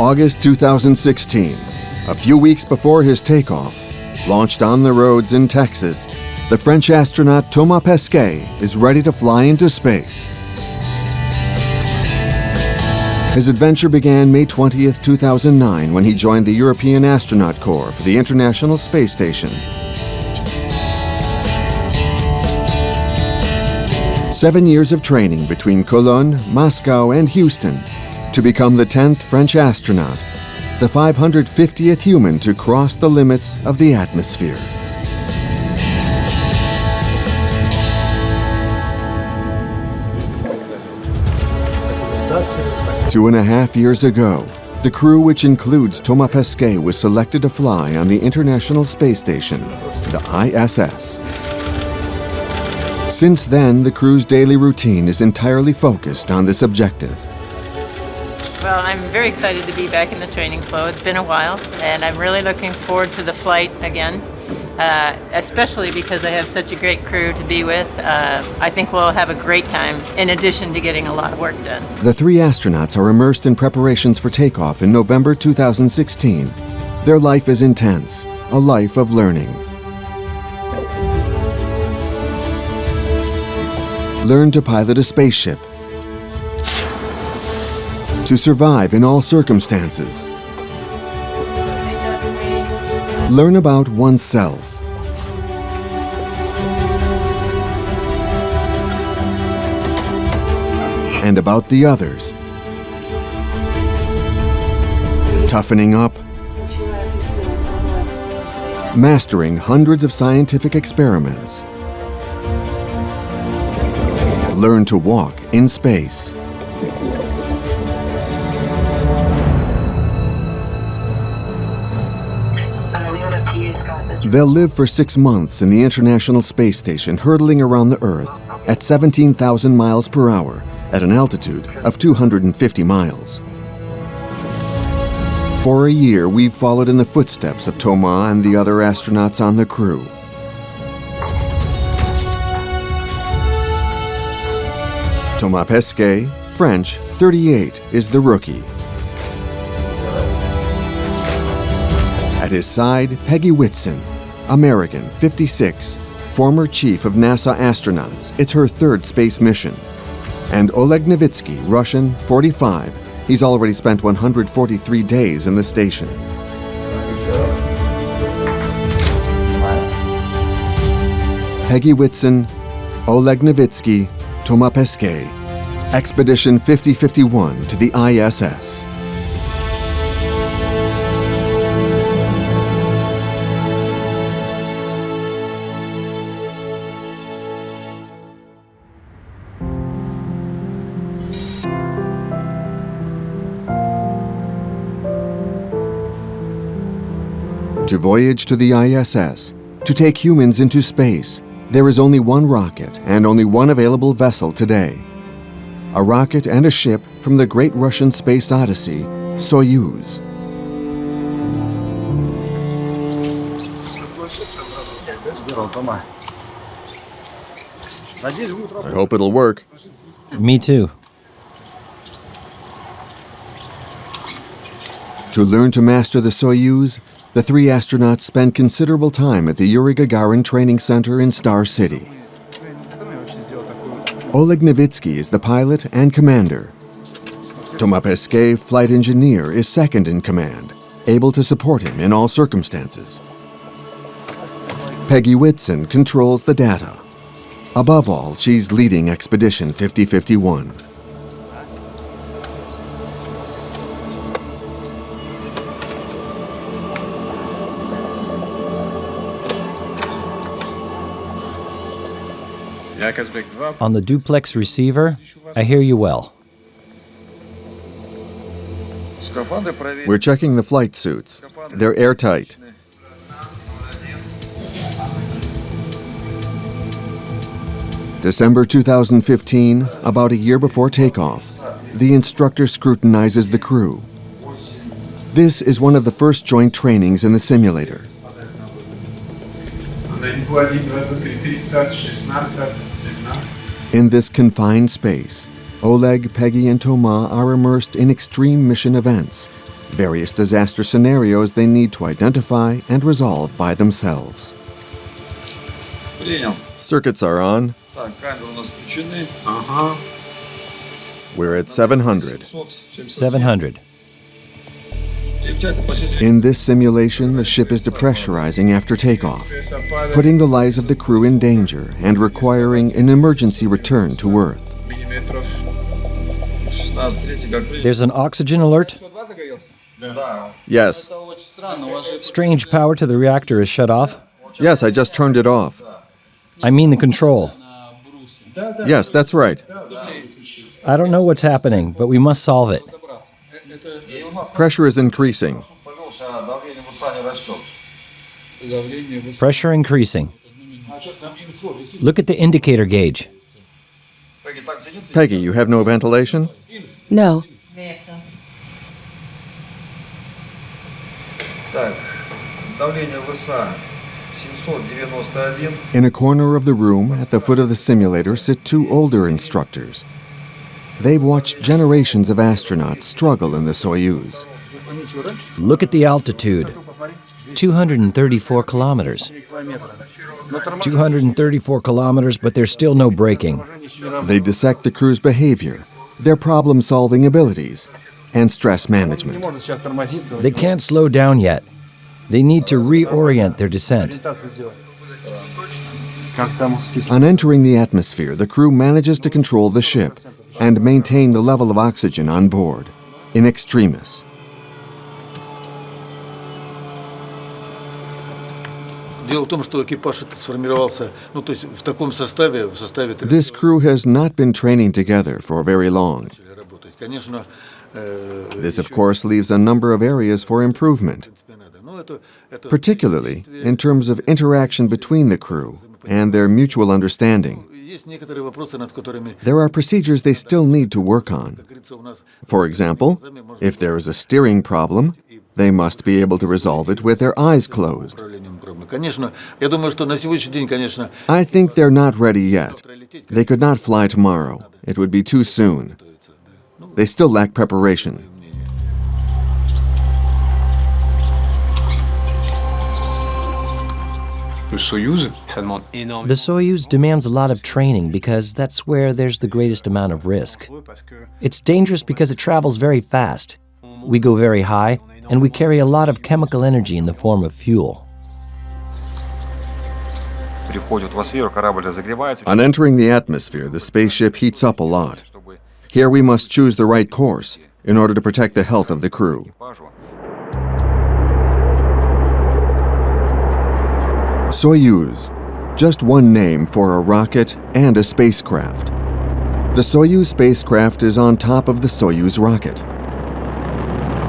August 2016, a few weeks before his takeoff, launched on the roads in Texas, the French astronaut Thomas Pesquet is ready to fly into space. His adventure began May 20th, 2009, when he joined the European Astronaut Corps for the International Space Station. 7 years of training between Cologne, Moscow, and Houston to become the 10th French astronaut, the 550th human to cross the limits of the atmosphere. Two and a half years ago, the crew, which includes Thomas Pesquet, was selected to fly on the International Space Station, the ISS. Since then, the crew's daily routine is entirely focused on this objective. Well, I'm very excited to be back in the training flow. It's been a while, and I'm really looking forward to the flight again, especially because I have such a great crew to be with. I think we'll have a great time, in addition to getting a lot of work done. The three astronauts are immersed in preparations for takeoff in November 2016. Their life is intense, a life of learning. Learn to pilot a spaceship, to survive in all circumstances. Learn about oneself. And about the others. Toughening up. Mastering hundreds of scientific experiments. Learn to walk in space. They'll live for 6 months in the International Space Station, hurtling around the Earth at 17,000 miles per hour at an altitude of 250 miles. For a year, we've followed in the footsteps of Thomas and the other astronauts on the crew. Thomas Pesquet, French, 38, is the rookie. At his side, Peggy Whitson, American, 56, former chief of NASA astronauts. It's her third space mission. And Oleg Novitsky, Russian, 45. He's already spent 143 days in the station. Peggy Whitson, Oleg Novitsky, Thomas Pesquet, Expedition 5051 to the ISS. To voyage to the ISS, to take humans into space, there is only one rocket and only one available vessel today. A rocket and a ship from the great Russian space odyssey, Soyuz. I hope it'll work. Me too. To learn to master the Soyuz, the three astronauts spend considerable time at the Yuri Gagarin Training Center in Star City. Oleg Novitsky is the pilot and commander. Thomas Pesquet, flight engineer, is second in command, able to support him in all circumstances. Peggy Whitson controls the data. Above all, she's leading Expedition 5051. On the duplex receiver, I hear you well. We're checking the flight suits. They're airtight. December 2015, about a year before takeoff, the instructor scrutinizes the crew. This is one of the first joint trainings in the simulator. In this confined space, Oleg, Peggy, and Thomas are immersed in extreme mission events, various disaster scenarios they need to identify and resolve by themselves. Circuits are on. We're at 700. 700. In this simulation, the ship is depressurizing after takeoff, putting the lives of the crew in danger and requiring an emergency return to Earth. There's an oxygen alert. Yes. Strange power to the reactor is shut off. Yes, I just turned it off. I mean the control. Yes, that's right. I don't know what's happening, but we must solve it. Pressure is increasing. Pressure increasing. Look at the indicator gauge. Peggy, you have no ventilation? No. In a corner of the room at the foot of the simulator sit two older instructors. They've watched generations of astronauts struggle in the Soyuz. Look at the altitude. 234 kilometers. 234 kilometers, but there's still no braking. They dissect the crew's behavior, their problem-solving abilities, and stress management. They can't slow down yet. They need to reorient their descent. On entering the atmosphere, the crew manages to control the ship and maintain the level of oxygen on board, in extremis. This crew has not been training together for very long. This, of course, leaves a number of areas for improvement, particularly in terms of interaction between the crew and their mutual understanding. There are procedures they still need to work on. For example, if there is a steering problem, they must be able to resolve it with their eyes closed. I think they're not ready yet. They could not fly tomorrow. It would be too soon. They still lack preparation. The Soyuz demands a lot of training because that's where there's the greatest amount of risk. It's dangerous because it travels very fast. We go very high, and we carry a lot of chemical energy in the form of fuel. On entering the atmosphere, the spaceship heats up a lot. Here we must choose the right course in order to protect the health of the crew. Soyuz, just one name for a rocket and a spacecraft. The Soyuz spacecraft is on top of the Soyuz rocket.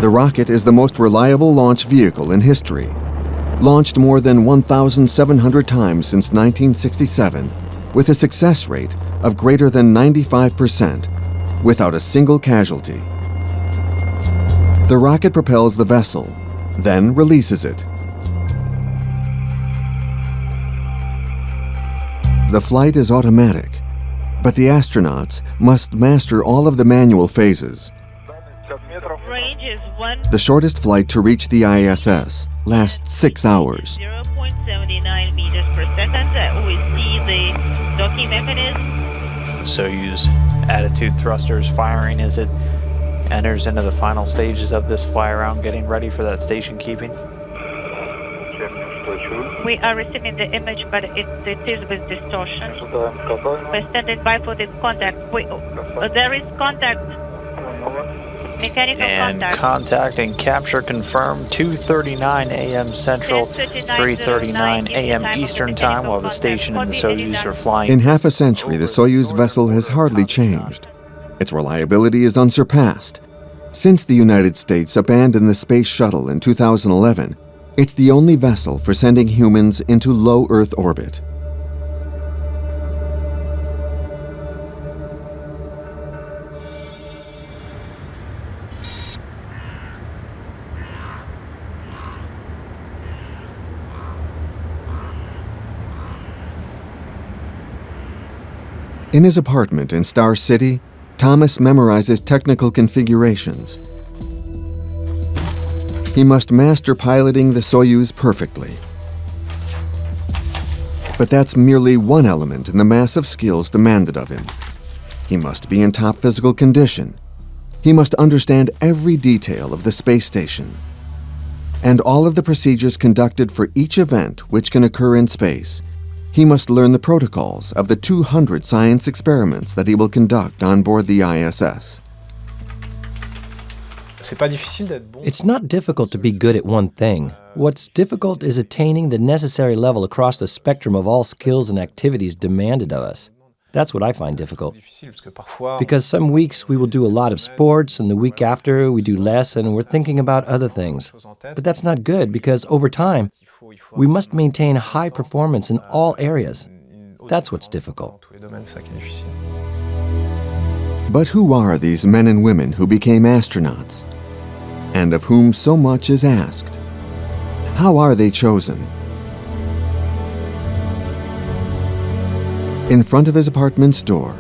The rocket is the most reliable launch vehicle in history, launched more than 1,700 times since 1967, with a success rate of greater than 95%, without a single casualty. The rocket propels the vessel, then releases it. The flight is automatic, but the astronauts must master all of the manual phases. Range is 1. The shortest flight to reach the ISS lasts 6 hours. 0.79 meters per second. We see the docking mechanism. Soyuz attitude thrusters firing as it enters into the final stages of this fly around, getting ready for that station keeping. We are receiving the image, but it is with distortion. We're standing by for the contact. There is contact. Mechanical and contact and capture confirmed. 2:39 a.m. Central, 3:39 a.m. Eastern Time, while the station and the Soyuz are flying. In half a century, the Soyuz vessel has hardly changed. Its reliability is unsurpassed. Since the United States abandoned the space shuttle in 2011, it's the only vessel for sending humans into low Earth orbit. In his apartment in Star City, Thomas memorizes technical configurations. He must master piloting the Soyuz perfectly. But that's merely one element in the mass of skills demanded of him. He must be in top physical condition. He must understand every detail of the space station and all of the procedures conducted for each event which can occur in space. He must learn the protocols of the 200 science experiments that he will conduct on board the ISS. It's not difficult to be good at one thing. What's difficult is attaining the necessary level across the spectrum of all skills and activities demanded of us. That's what I find difficult. Because some weeks we will do a lot of sports, and the week after we do less, and we're thinking about other things. But that's not good, because over time, we must maintain high performance in all areas. That's what's difficult. But who are these men and women who became astronauts, and of whom so much is asked? How are they chosen? In front of his apartment's door,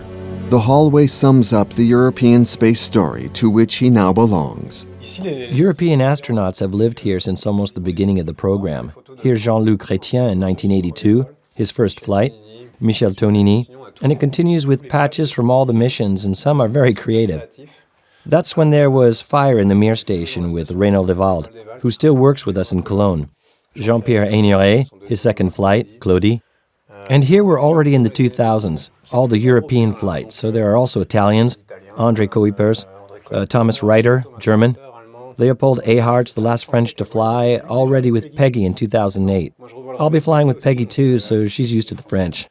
the hallway sums up the European space story to which he now belongs. European astronauts have lived here since almost the beginning of the program. Here's Jean-Luc Chrétien in 1982, his first flight, Michel Tonini, and it continues with patches from all the missions, and some are very creative. That's when there was fire in the Mir station with Renaud Levald, who still works with us in Cologne. Jean-Pierre Aignoret, his second flight, Claudie. And here we're already in the 2000s, all the European flights, so there are also Italians, André Kuipers, Thomas Reiter, German, Leopold Ehart's the last French to fly, already with Peggy in 2008. I'll be flying with Peggy too, so she's used to the French.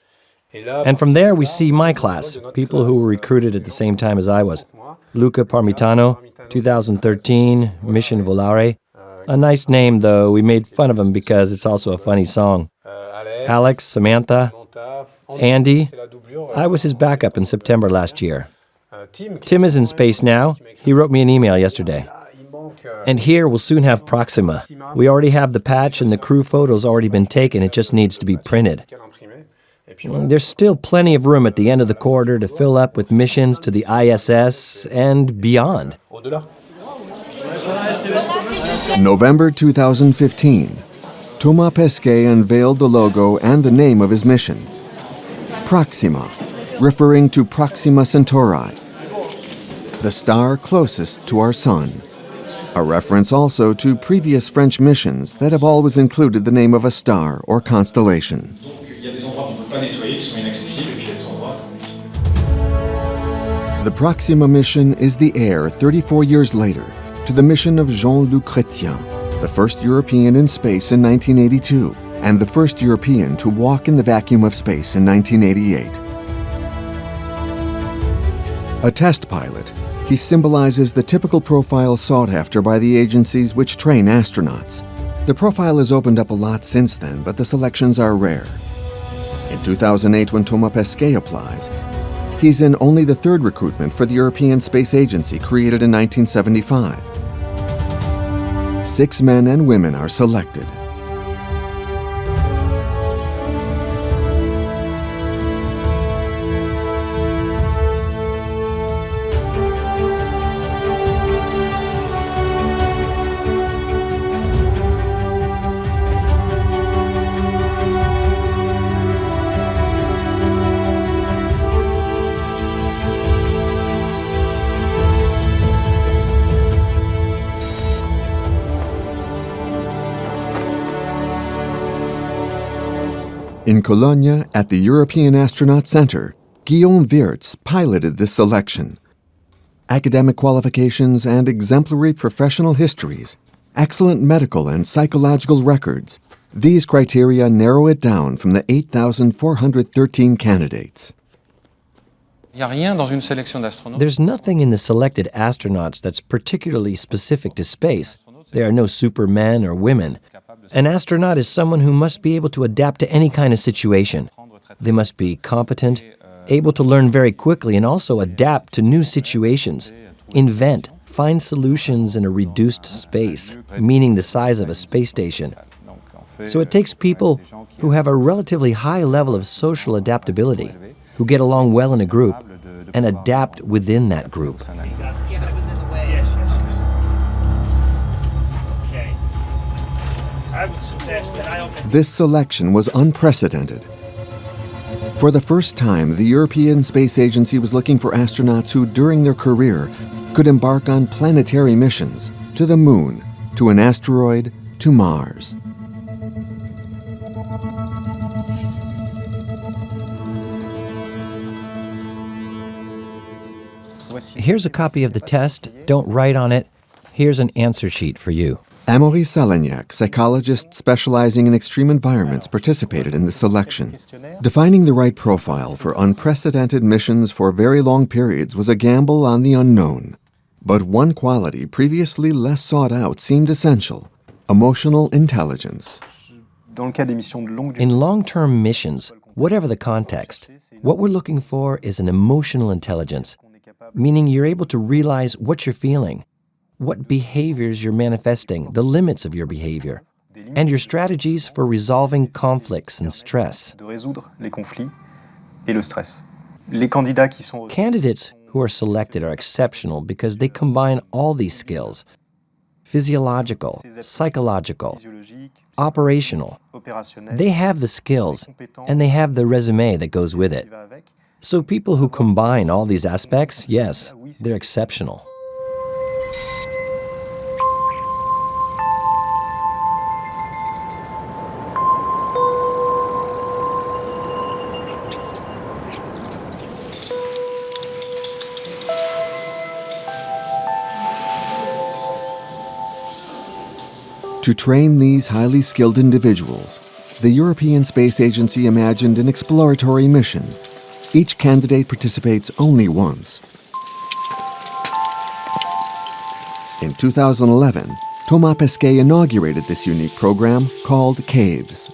And from there we see my class, people who were recruited at the same time as I was. Luca Parmitano, 2013, Mission Volare. A nice name though, we made fun of him because it's also a funny song. Alex, Samantha, Andy. I was his backup in September last year. Tim is in space now. He wrote me an email yesterday. And here we'll soon have Proxima. We already have the patch and the crew photo's already been taken. It just needs to be printed. There's still plenty of room at the end of the corridor to fill up with missions to the ISS and beyond. November 2015. Thomas Pesquet unveiled the logo and the name of his mission. Proxima, referring to Proxima Centauri, the star closest to our sun. A reference also to previous French missions that have always included the name of a star or constellation. The Proxima mission is the heir 34 years later to the mission of Jean-Luc Chrétien, the first European in space in 1982, and the first European to walk in the vacuum of space in 1988. A test pilot, he symbolizes the typical profile sought after by the agencies which train astronauts. The profile has opened up a lot since then, but the selections are rare. In 2008, when Thomas Pesquet applies, he's in only the third recruitment for the European Space Agency, created in 1975. 6 men and women are selected. In Cologne, at the European Astronaut Center, Guillaume Wirtz piloted this selection. Academic qualifications and exemplary professional histories, excellent medical and psychological records, these criteria narrow it down from the 8,413 candidates. There's nothing in the selected astronauts that's particularly specific to space. There are no supermen or women. An astronaut is someone who must be able to adapt to any kind of situation. They must be competent, able to learn very quickly, and also adapt to new situations, invent, find solutions in a reduced space, meaning the size of a space station. So it takes people who have a relatively high level of social adaptability, who get along well in a group, and adapt within that group. This selection was unprecedented. For the first time, the European Space Agency was looking for astronauts who, during their career, could embark on planetary missions to the Moon, to an asteroid, to Mars. Here's a copy of the test. Don't write on it. Here's an answer sheet for you. Amaury Salagnac, psychologist specializing in extreme environments, participated in the selection. Defining the right profile for unprecedented missions for very long periods was a gamble on the unknown. But one quality previously less sought out seemed essential: emotional intelligence. In long-term missions, whatever the context, what we're looking for is an emotional intelligence, meaning you're able to realize what you're feeling, what behaviors you're manifesting, the limits of your behavior, and your strategies for resolving conflicts and stress. Candidates who are selected are exceptional because they combine all these skills: physiological, psychological, operational. They have the skills, and they have the resume that goes with it. So people who combine all these aspects, yes, they're exceptional. To train these highly skilled individuals, the European Space Agency imagined an exploratory mission. Each candidate participates only once. In 2011, Thomas Pesquet inaugurated this unique program called CAVES.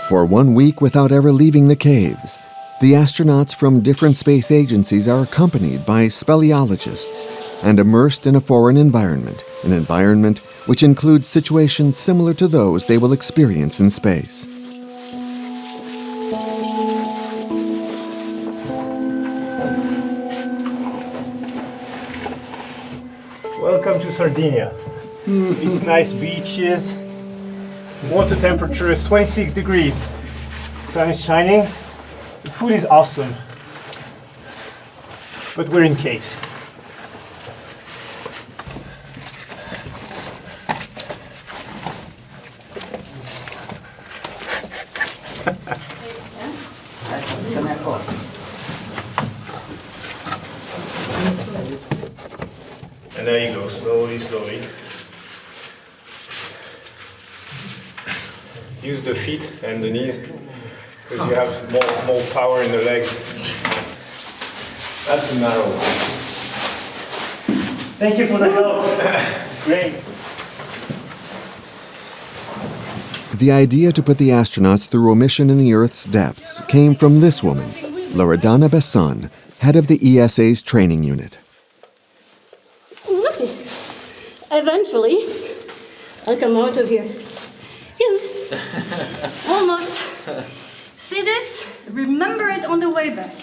For 1 week without ever leaving the caves, the astronauts from different space agencies are accompanied by speleologists and immersed in a foreign environment, an environment which includes situations similar to those they will experience in space. Welcome to Sardinia. It's nice beaches. Water temperature is 26 degrees. Sun is shining. The food is awesome. But we're in caves. And there you go, slowly, slowly. Use the feet and the knees, because you have more power in the legs. That's a narrow one. Thank you for the help. Great. The idea to put the astronauts through a mission in the Earth's depths came from this woman, Loredana Besson, head of the ESA's training unit. Eventually, I'll come out of here. Yeah. Almost. See this? Remember it on the way back.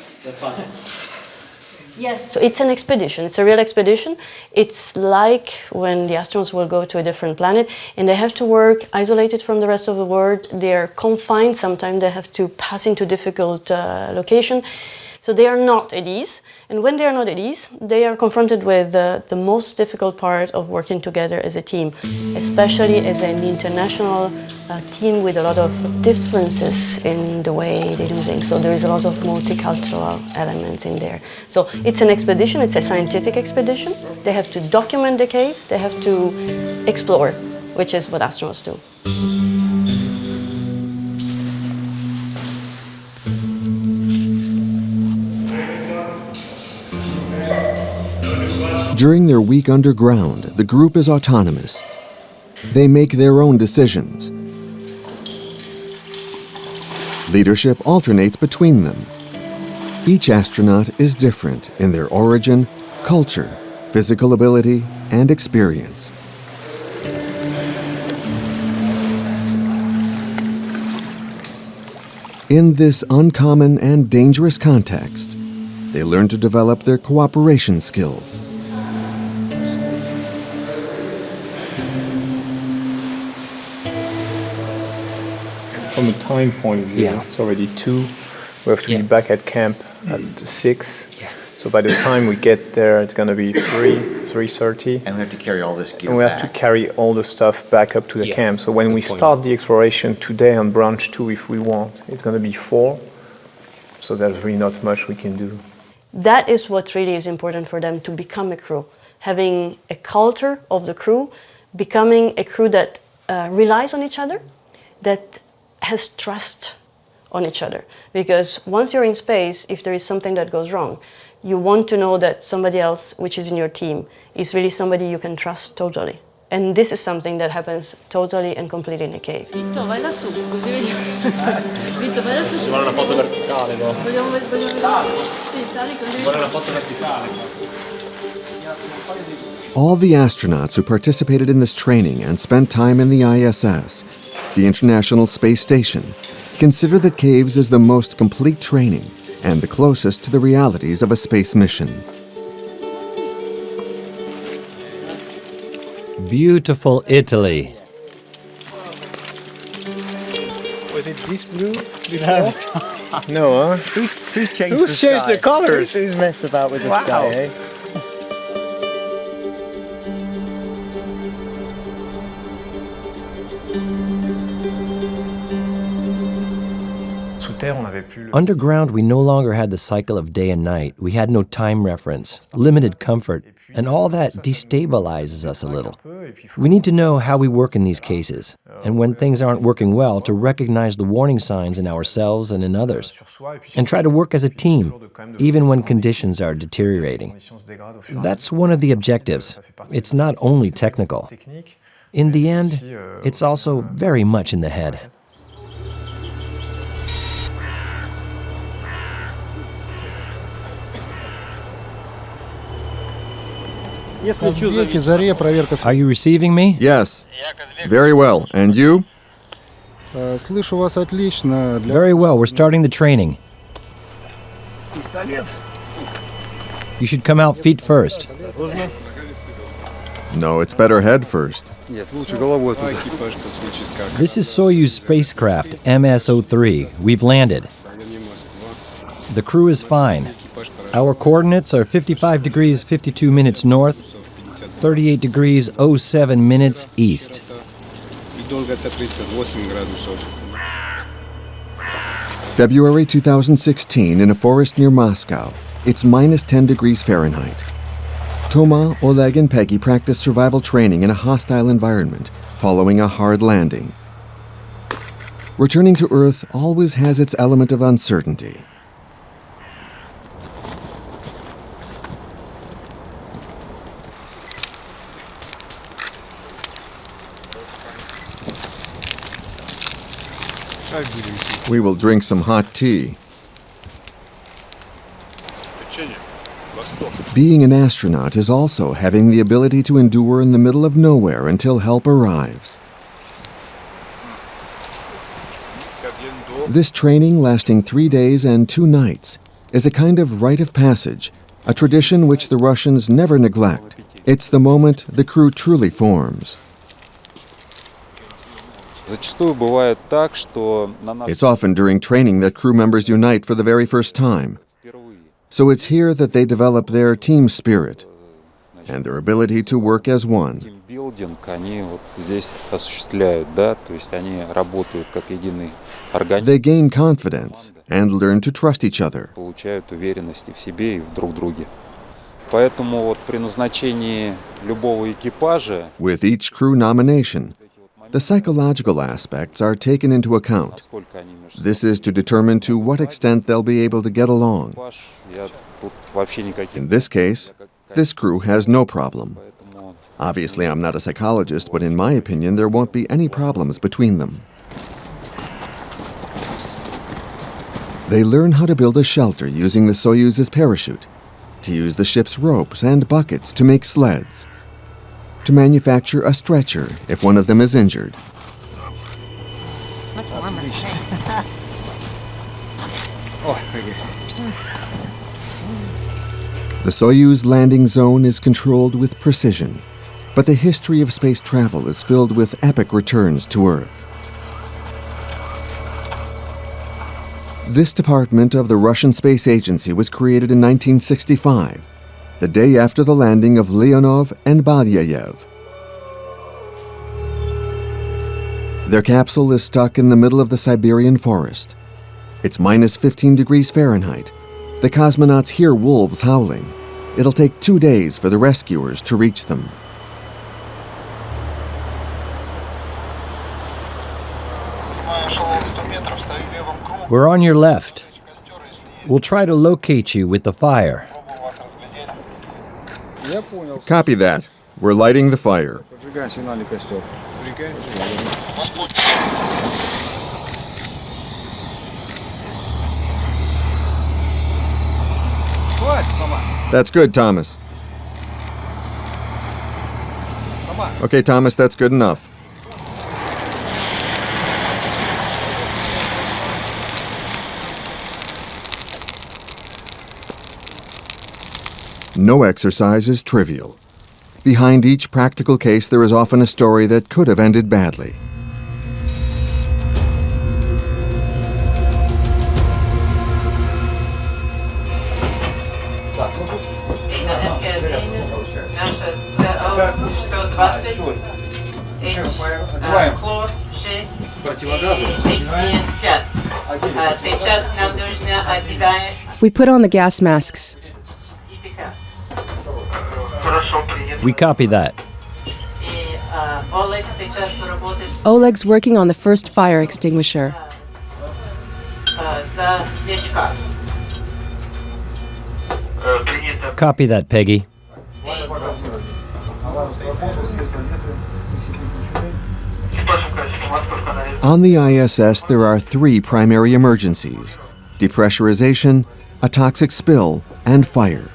Yes. So it's an expedition. It's a real expedition. It's like when the astronauts will go to a different planet and they have to work isolated from the rest of the world. They're confined. Sometimes they have to pass into difficult location. So they are not at ease. And when they are not at ease, they are confronted with the most difficult part of working together as a team, especially as an international team with a lot of differences in the way they do things. So there is a lot of multicultural elements in there. So it's an expedition, it's a scientific expedition. They have to document the cave, they have to explore, which is what astronauts do. During their week underground, the group is autonomous. They make their own decisions. Leadership alternates between them. Each astronaut is different in their origin, culture, physical ability, and experience. In this uncommon and dangerous context, they learn to develop their cooperation skills. from a time point of view, it's already 2. We have to be back at camp at 6. So by the time we get there, it's going to be 3:30. And we have to carry all this gear and we have to carry all the stuff back up to the camp. So when we start the exploration today on branch 2, if we want, it's going to be 4. So there's really not much we can do. That is what really is important for them to become a crew. Having a culture of the crew, becoming a crew that relies on each other, that has trust on each other. Because once you're in space, if there is something that goes wrong, you want to know that somebody else, which is in your team, is really somebody you can trust totally. And this is something that happens totally and completely in a cave. Vitto, vai lassù, così vediamo. Vitto, vai lassù. Ci vuole una foto verticale, no? Vogliamo vedere. Sì, sali così. Ci vuole una foto verticale. All the astronauts who participated in this training and spent time in the ISS, the International Space Station, consider that caves is the most complete training and the closest to the realities of a space mission. Beautiful Italy. Was it this blue before? No, huh? Who's changed Who's changed the colors? Who's messed about with the sky, eh? Underground, we no longer had the cycle of day and night. We had no time reference, limited comfort, and all that destabilizes us a little. We need to know how we work in these cases, and when things aren't working well, to recognize the warning signs in ourselves and in others, and try to work as a team, even when conditions are deteriorating. That's one of the objectives. It's not only technical. In the end, it's also very much in the head. Are you receiving me? Yes. Very well. And you? Very well. We're starting the training. You should come out feet first. No, it's better head first. This is Soyuz spacecraft MS-03. We've landed. The crew is fine. Our coordinates are 55 degrees 52 minutes north, 38 degrees 07 minutes east. February 2016 in a forest near Moscow. It's minus 10 degrees Fahrenheit. Toma, Oleg, and Peggy practice survival training in a hostile environment following a hard landing. Returning to Earth always has its element of uncertainty. We will drink some hot tea. Being an astronaut is also having the ability to endure in the middle of nowhere until help arrives. This training, lasting 3 days and 2 nights, is a kind of rite of passage, a tradition which the Russians never neglect. It's the moment the crew truly forms. It's often during training that crew members unite for the very first time. So it's here that they develop their team spirit and their ability to work as one. They gain confidence and learn to trust each other. With each crew nomination, the psychological aspects are taken into account. This is to determine to what extent they'll be able to get along. In this case, this crew has no problem. Obviously, I'm not a psychologist, but in my opinion, there won't be any problems between them. They learn how to build a shelter using the Soyuz's parachute, to use the ship's ropes and buckets to make sleds, to manufacture a stretcher if one of them is injured. Much warmer. The Soyuz landing zone is controlled with precision, but the history of space travel is filled with epic returns to Earth. This department of the Russian Space Agency was created in 1965, the day after the landing of Leonov and Balyayev. Their capsule is stuck in the middle of the Siberian forest. It's minus 15 degrees Fahrenheit. The cosmonauts hear wolves howling. It'll take 2 days for the rescuers to reach them. We're on your left. We'll try to locate you with the fire. Copy that. We're lighting the fire. That's good, Thomas. Okay, Thomas, that's good enough. No exercise is trivial. Behind each practical case, there is often a story that could have ended badly. We put on the gas masks. We copy that. Oleg's working on the first fire extinguisher. Copy that, Peggy. On the ISS, there are 3 primary emergencies: depressurization, a toxic spill, and fire.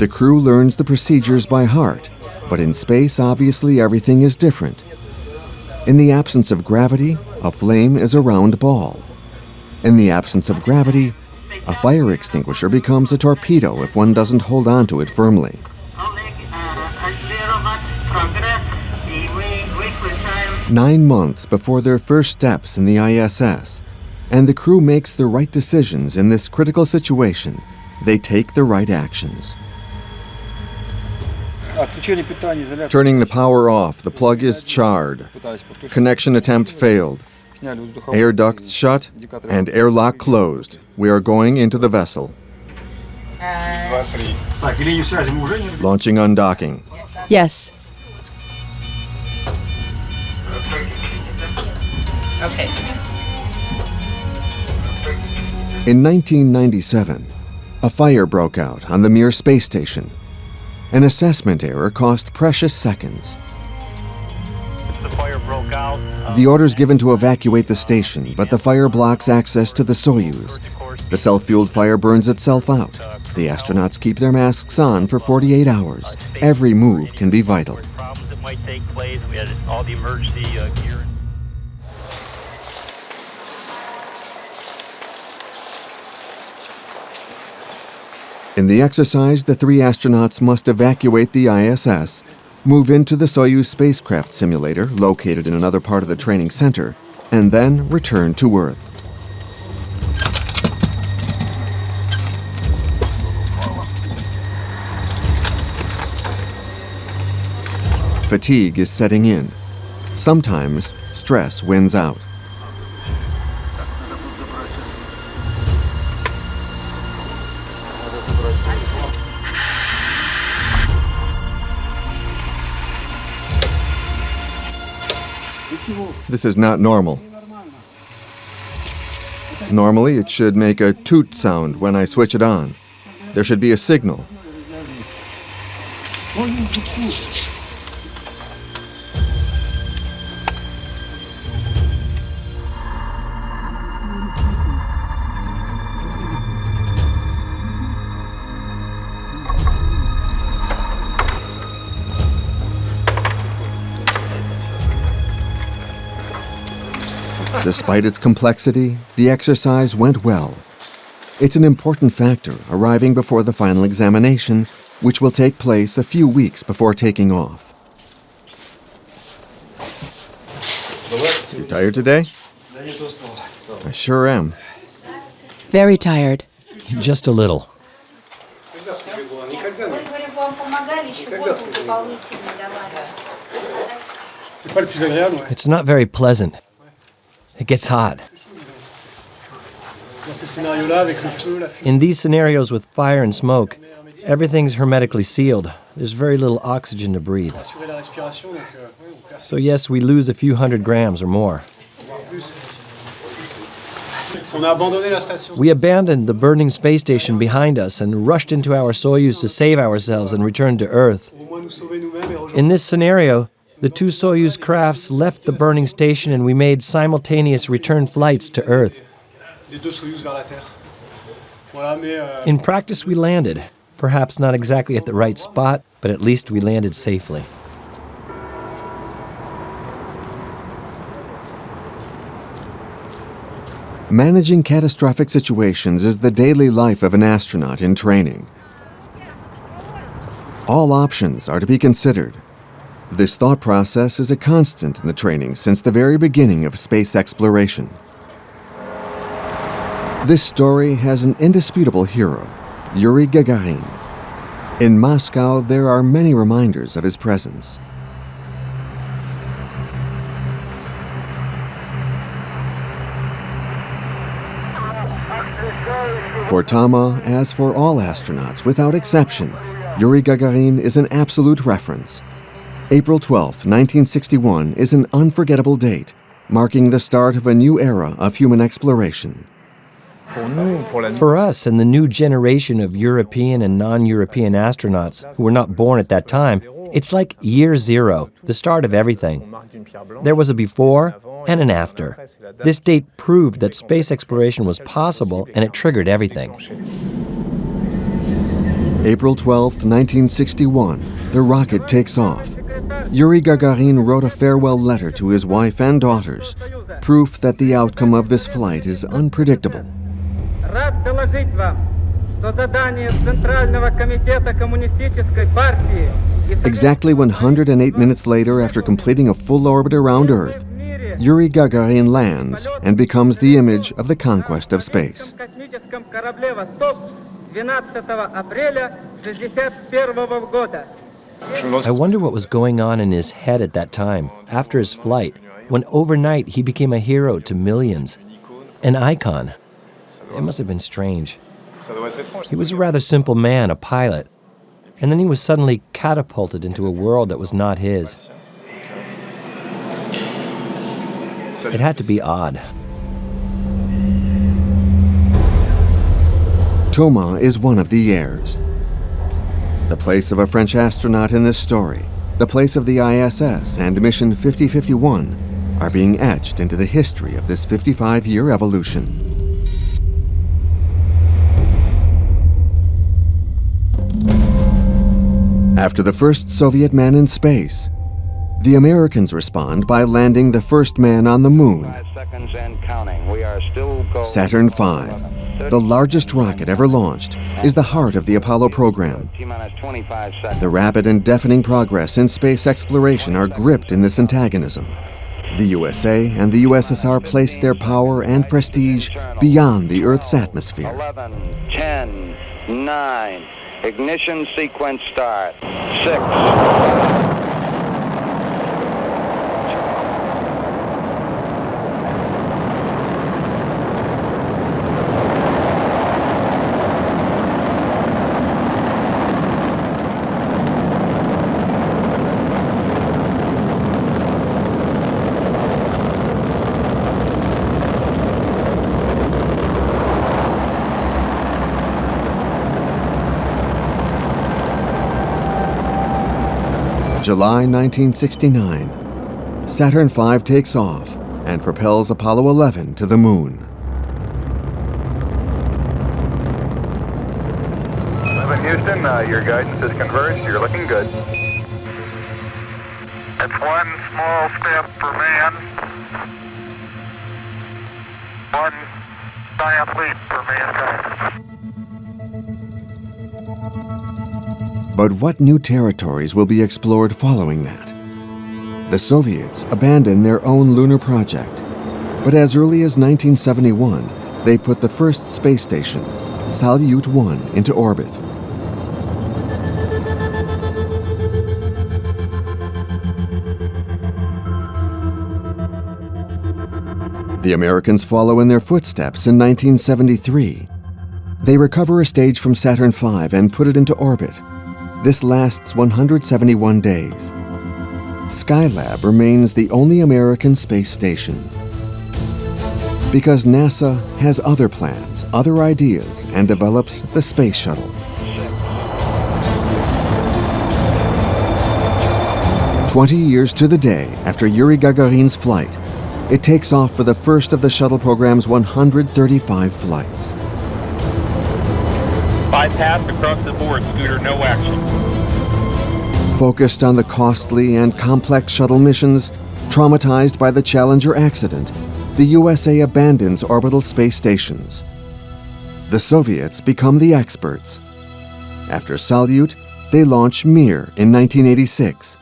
The crew learns the procedures by heart, but in space, obviously, everything is different. In the absence of gravity, a flame is a round ball. In the absence of gravity, a fire extinguisher becomes a torpedo if one doesn't hold on to it firmly. 9 months before their first steps in the ISS, and the crew makes the right decisions in this critical situation. They take the right actions. Turning the power off, the plug is charred. Connection attempt failed. Air ducts shut and airlock closed. We are going into the vessel. Launching undocking. Yes. Okay. In 1997, a fire broke out on the Mir space station. An assessment error cost precious seconds. The fire broke out. The order's given to evacuate the station, but the fire blocks access to the Soyuz. The self-fueled fire burns itself out. The astronauts keep their masks on for 48 hours. Every move can be vital. Problems that might take place. We had all the emergency gear. In the exercise, the 3 astronauts must evacuate the ISS, move into the Soyuz spacecraft simulator, located in another part of the training center, and then return to Earth. Fatigue is setting in. Sometimes, stress wins out. This is not normal. Normally, it should make a toot sound when I switch it on. There should be a signal. Despite its complexity, the exercise went well. It's an important factor arriving before the final examination, which will take place a few weeks before taking off. You tired today? I sure am. Very tired. Just a little. It's not very pleasant. It gets hot. In these scenarios with fire and smoke, everything's hermetically sealed. There's very little oxygen to breathe. So yes, we lose a few 100 grams or more. We abandoned the burning space station behind us and rushed into our Soyuz to save ourselves and return to Earth. In this scenario, the two Soyuz crafts left the burning station and we made simultaneous return flights to Earth. In practice, we landed. Perhaps not exactly at the right spot, but at least we landed safely. Managing catastrophic situations is the daily life of an astronaut in training. All options are to be considered. This thought process is a constant in the training since the very beginning of space exploration. This story has an indisputable hero, Yuri Gagarin. In Moscow, there are many reminders of his presence. For Tama, as for all astronauts without exception, Yuri Gagarin is an absolute reference. April 12, 1961 is an unforgettable date, marking the start of a new era of human exploration. For us and the new generation of European and non-European astronauts who were not born at that time, it's like year zero, the start of everything. There was a before and an after. This date proved that space exploration was possible and it triggered everything. April 12, 1961, the rocket takes off. Yuri Gagarin wrote a farewell letter to his wife and daughters, proof that the outcome of this flight is unpredictable. Exactly 108 minutes later, after completing a full orbit around Earth, Yuri Gagarin lands and becomes the image of the conquest of space. I wonder what was going on in his head at that time, after his flight, when overnight he became a hero to millions, an icon. It must have been strange. He was a rather simple man, a pilot, and then he was suddenly catapulted into a world that was not his. It had to be odd. Thomas is one of the heirs. The place of a French astronaut in this story, the place of the ISS and Mission 5051 are being etched into the history of this 55-year evolution. After the first Soviet man in space, the Americans respond by landing the first man on the moon. Saturn V, the largest rocket ever launched, is the heart of the Apollo program. The rapid and deafening progress in space exploration are gripped in this antagonism. The USA and the USSR placed their power and prestige beyond the Earth's atmosphere. 11, 10, 9, ignition sequence start. 6. July 1969, Saturn V takes off and propels Apollo 11 to the moon. 11 Houston, your guidance is converged. You're looking good. It's one small step for man, one giant leap for mankind. But what new territories will be explored following that? The Soviets abandon their own lunar project. But as early as 1971, they put the first space station, Salyut 1, into orbit. The Americans follow in their footsteps in 1973. They recover a stage from Saturn V and put it into orbit. This lasts 171 days. Skylab remains the only American space station. Because NASA has other plans, other ideas, and develops the Space Shuttle. 20 years to the day after Yuri Gagarin's flight, it takes off for the first of the shuttle program's 135 flights. Bypass across the board, Scooter, no action. Focused on the costly and complex shuttle missions, traumatized by the Challenger accident, the USA abandons orbital space stations. The Soviets become the experts. After Salyut, they launch Mir in 1986,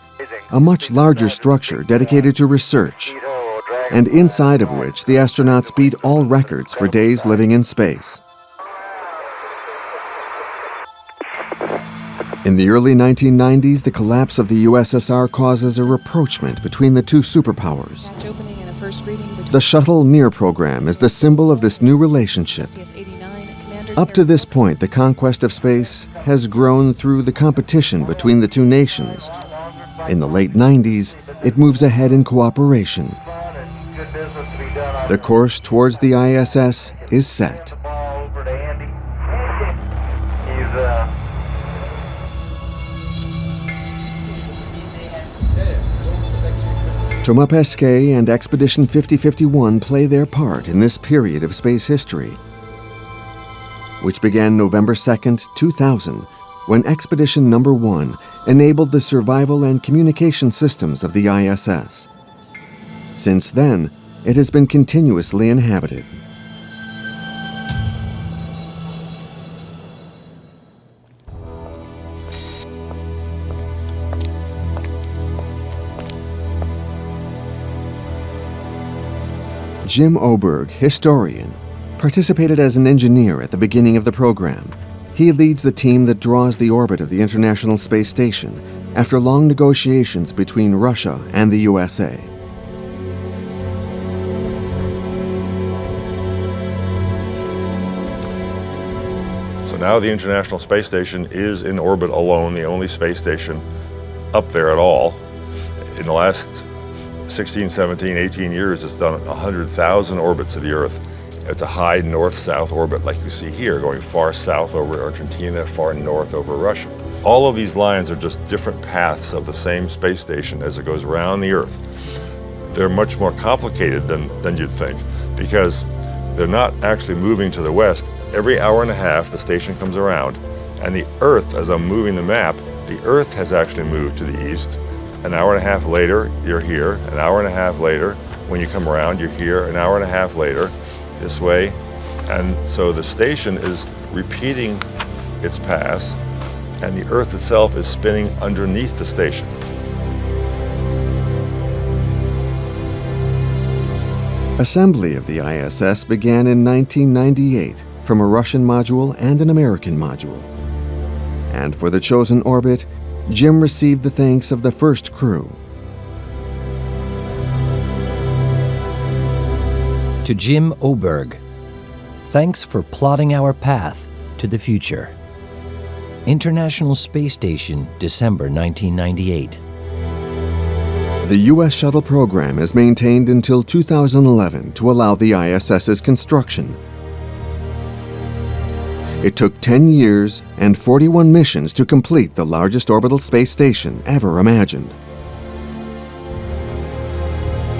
a much larger structure dedicated to research, and inside of which the astronauts beat all records for days living in space. In the early 1990s, the collapse of the USSR causes a rapprochement between the two superpowers. The Shuttle Mir program is the symbol of this new relationship. Up to this point, the conquest of space has grown through the competition between the two nations. In the late 90s, it moves ahead in cooperation. The course towards the ISS is set. Thomas Pesquet and Expedition 5051 play their part in this period of space history, which began November 2, 2000, when Expedition Number 1 enabled the survival and communication systems of the ISS. Since then, it has been continuously inhabited. Jim Oberg, historian, participated as an engineer at the beginning of the program. He leads the team that draws the orbit of the International Space Station after long negotiations between Russia and the USA. So now the International Space Station is in orbit alone, the only space station up there at all. In the last 16, 17, 18 years, it's done 100,000 orbits of the Earth. It's a high north-south orbit like you see here, going far south over Argentina, far north over Russia. All of these lines are just different paths of the same space station as it goes around the Earth. They're much more complicated than you'd think, because they're not actually moving to the west. Every hour and a half, the station comes around, and the Earth, as I'm moving the map, the Earth has actually moved to the east. An hour and a half later, you're here. An hour and a half later, when you come around, you're here. An hour and a half later, this way. And so the station is repeating its pass, and the Earth itself is spinning underneath the station. Assembly of the ISS began in 1998 from a Russian module and an American module. And for the chosen orbit, Jim received the thanks of the first crew. To Jim Oberg, thanks for plotting our path to the future. International Space Station, December 1998. The U.S. shuttle program is maintained until 2011 to allow the ISS's construction. It took 10 years and 41 missions to complete the largest orbital space station ever imagined.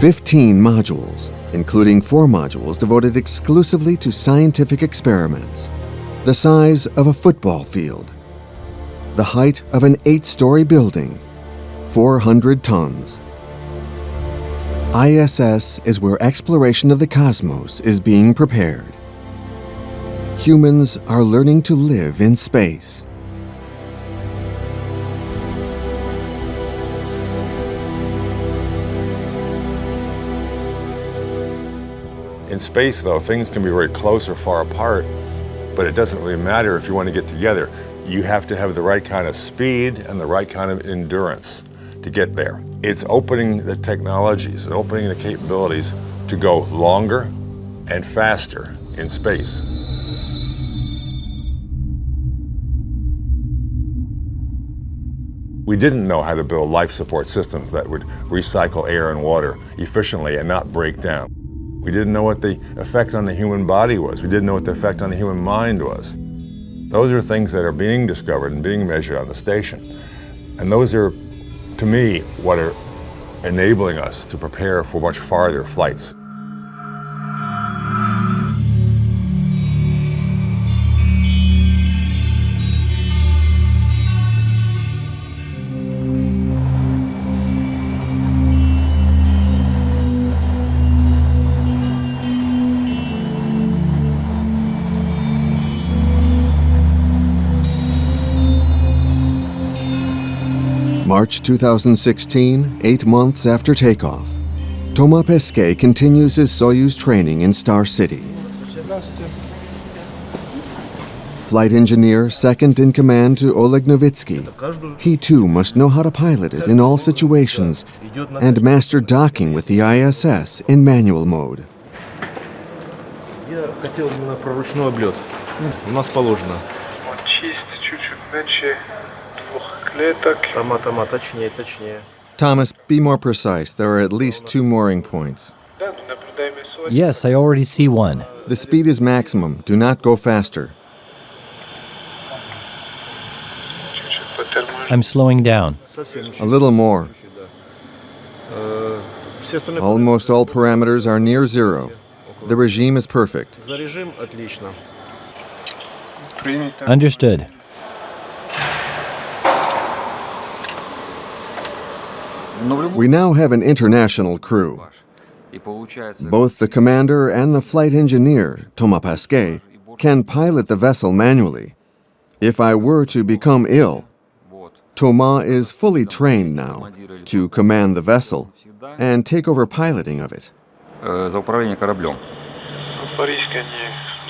15 modules, including 4 modules devoted exclusively to scientific experiments, the size of a football field, the height of an 8-story building, 400 tons. ISS is where exploration of the cosmos is being prepared. Humans are learning to live in space. In space, though, things can be very close or far apart, but it doesn't really matter if you want to get together. You have to have the right kind of speed and the right kind of endurance to get there. It's opening the technologies and opening the capabilities to go longer and faster in space. We didn't know how to build life support systems that would recycle air and water efficiently and not break down. We didn't know what the effect on the human body was. We didn't know what the effect on the human mind was. Those are things that are being discovered and being measured on the station. And those are, to me, what are enabling us to prepare for much farther flights. March 2016, 8 months after takeoff. Thomas Pesquet continues his Soyuz training in Star City. Flight engineer second in command to Oleg Novitsky. He too must know how to pilot it in all situations and master docking with the ISS in manual mode. Я хотел именно про ручной облет. У нас положено. Тома, точнее. Thomas, be more precise. There are at least 2 mooring points. Yes, I already see one. The speed is maximum. Do not go faster. I'm slowing down. A little more. Almost all parameters are near zero. The regime is perfect. Understood. We now have an international crew. Both the commander and the flight engineer, Thomas Pesquet, can pilot the vessel manually. If I were to become ill, Thomas is fully trained now to command the vessel and take over piloting of it.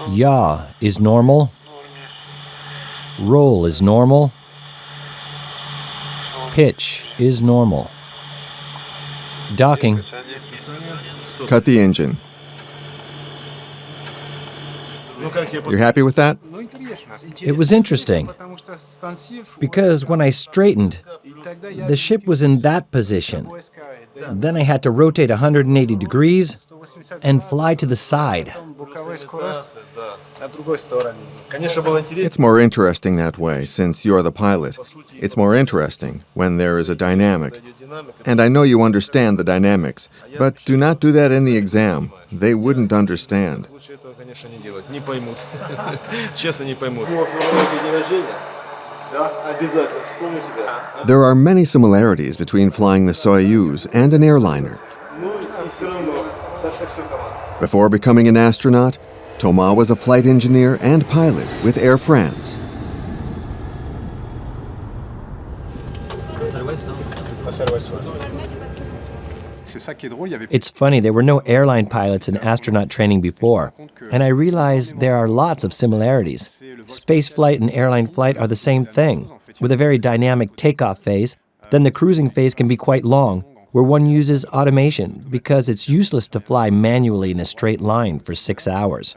Yaw is normal. Roll is normal. Pitch is normal. Docking. Cut the engine. You're happy with that? It was interesting, because when I straightened, the ship was in that position. Then I had to rotate 180 degrees and fly to the side. It's more interesting that way, since you're the pilot. It's more interesting when there is a dynamic. And I know you understand the dynamics, but do not do that in the exam. They wouldn't understand. There are many similarities between flying the Soyuz and an airliner. Before becoming an astronaut, Thomas was a flight engineer and pilot with Air France. It's funny, there were no airline pilots in astronaut training before, and I realized there are lots of similarities. Space flight and airline flight are the same thing, with a very dynamic takeoff phase. Then the cruising phase can be quite long, where one uses automation, because it's useless to fly manually in a straight line for 6 hours.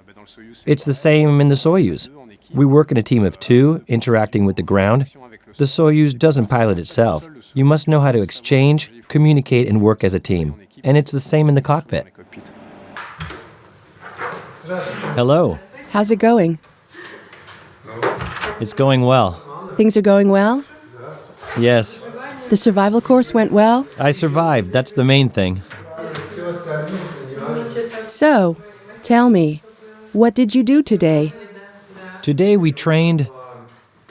It's the same in the Soyuz. We work in a team of 2, interacting with the ground. The Soyuz doesn't pilot itself. You must know how to exchange, communicate, and work as a team. And it's the same in the cockpit. Hello. How's it going? It's going well. Things are going well? Yes. The survival course went well? I survived. That's the main thing. So, tell me, what did you do today? Today we trained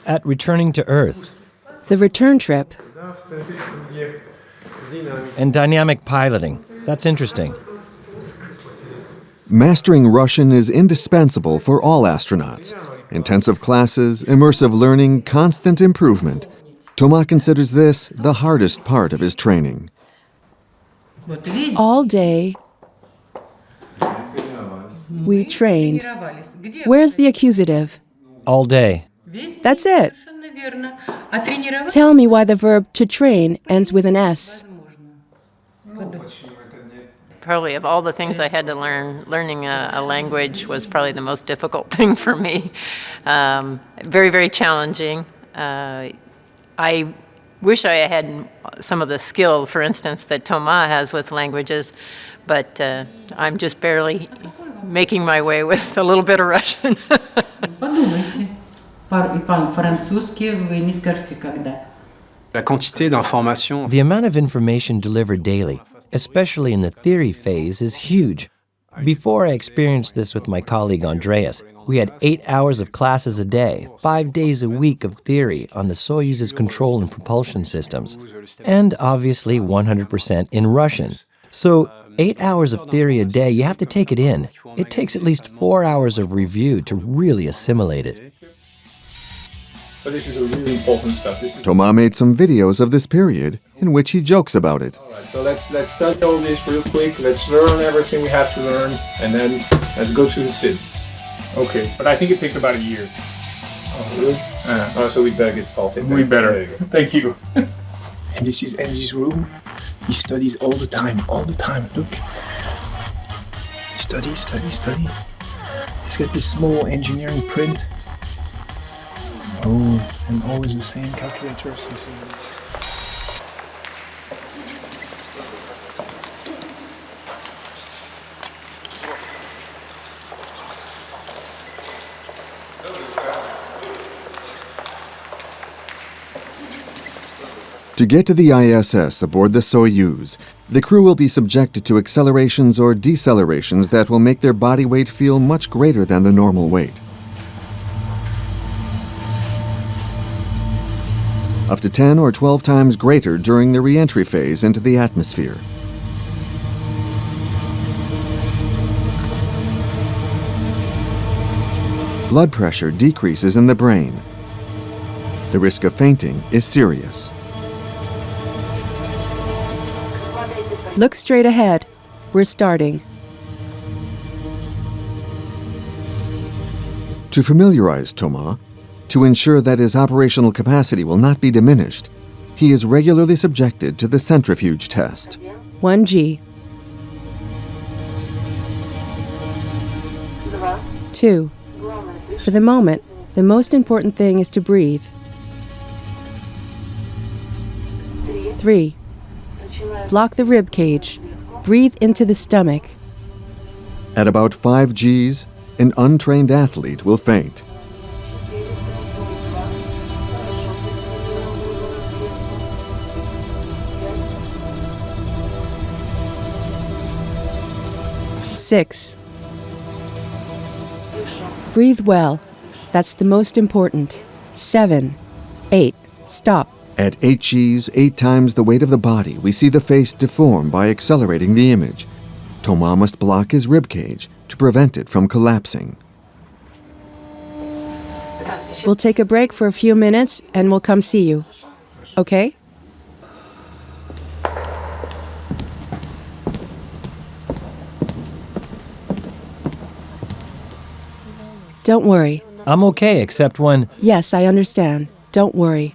at returning to Earth. The return trip. And dynamic piloting. That's interesting. Mastering Russian is indispensable for all astronauts. Intensive classes, immersive learning, constant improvement. Thomas considers this the hardest part of his training. All day, We trained. Where's the accusative? All day. That's it. Tell me why the verb to train ends with an S. Probably of all the things I had to learn, learning a language was probably the most difficult thing for me. Very, very challenging. I wish I had some of the skill, for instance, that Thomas has with languages, but I'm just barely making my way with a little bit of Russian. The amount of information delivered daily, especially in the theory phase, is huge. Before I experienced this with my colleague Andreas, we had 8 hours of classes a day, 5 days a week of theory on the Soyuz's control and propulsion systems, and obviously 100% in Russian. So 8 hours of theory a day, you have to take it in. It takes at least 4 hours of review to really assimilate it. So this is a really important stuff. Thomas made some videos of this period in which he jokes about it. All right, so let's study all this real quick. Let's learn everything we have to learn, and then let's go to the sim. Okay, but I think it takes about a year. Oh, really? So we better get started. We better. Thank you. And this is Andy's room. He studies all the time. Look. Study. He's got this small engineering print. Oh, and always the same calculators. To get to the ISS aboard the Soyuz, the crew will be subjected to accelerations or decelerations that will make their body weight feel much greater than the normal weight. Up to 10 or 12 times greater during the re-entry phase into the atmosphere. Blood pressure decreases in the brain. The risk of fainting is serious. Look straight ahead. We're starting. To familiarize Thomas, to ensure that his operational capacity will not be diminished, he is regularly subjected to the centrifuge test. 1G. 2. For the moment, the most important thing is to breathe. 3. Block the rib cage. Breathe into the stomach. At about 5 Gs, an untrained athlete will faint. Six. Breathe well. That's the most important. 7. 8. Stop. At 8 Gs, 8 times the weight of the body, we see the face deform by accelerating the image. Thomas must block his rib cage to prevent it from collapsing. We'll take a break for a few minutes and we'll come see you. Okay? Don't worry. I'm okay, except when... Yes, I understand. Don't worry.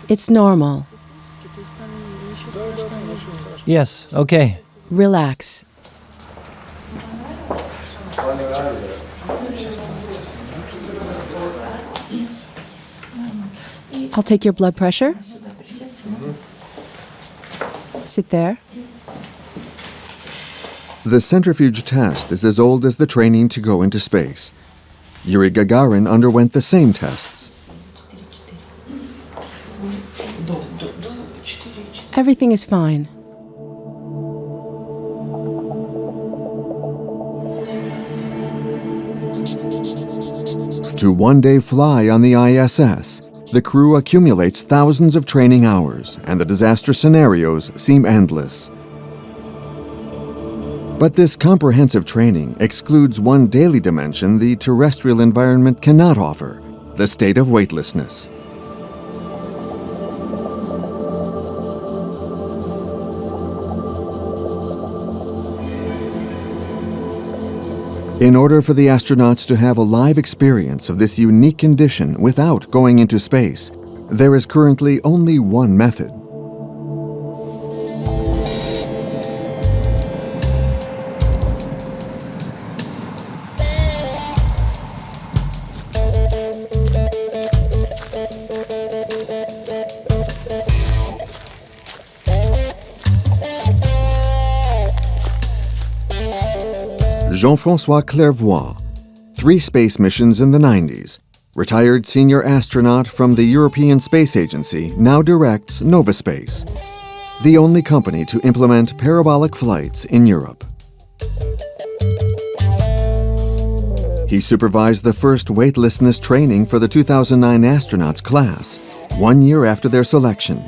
It's normal. Yes, okay. Relax. I'll take your blood pressure. Sit there. The centrifuge test is as old as the training to go into space. Yuri Gagarin underwent the same tests. Everything is fine. To one day fly on the ISS, the crew accumulates thousands of training hours, and the disaster scenarios seem endless. But this comprehensive training excludes one daily dimension the terrestrial environment cannot offer, the state of weightlessness. In order for the astronauts to have a live experience of this unique condition without going into space, there is currently only one method. Jean-François Clairvoy, 3 space missions in the 90s, retired senior astronaut from the European Space Agency, now directs Novitsky, the only company to implement parabolic flights in Europe. He supervised the first weightlessness training for the 2009 astronauts class, 1 year after their selection.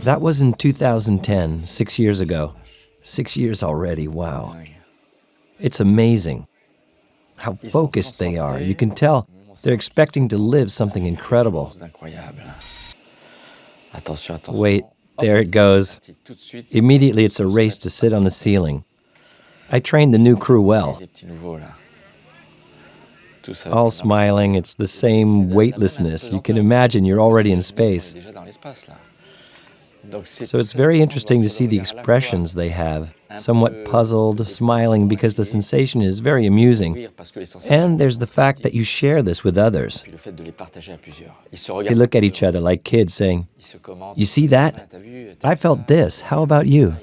That was in 2010, 6 years ago. 6 years already, wow. It's amazing how focused they are. You can tell they're expecting to live something incredible. Wait, there it goes. Immediately it's a race to sit on the ceiling. I trained the new crew well. All smiling, it's the same weightlessness. You can imagine you're already in space. So it's very interesting to see the expressions they have, somewhat puzzled, smiling because the sensation is very amusing. And there's the fact that you share this with others. They look at each other like kids saying, "You see that? I felt this. How about you?"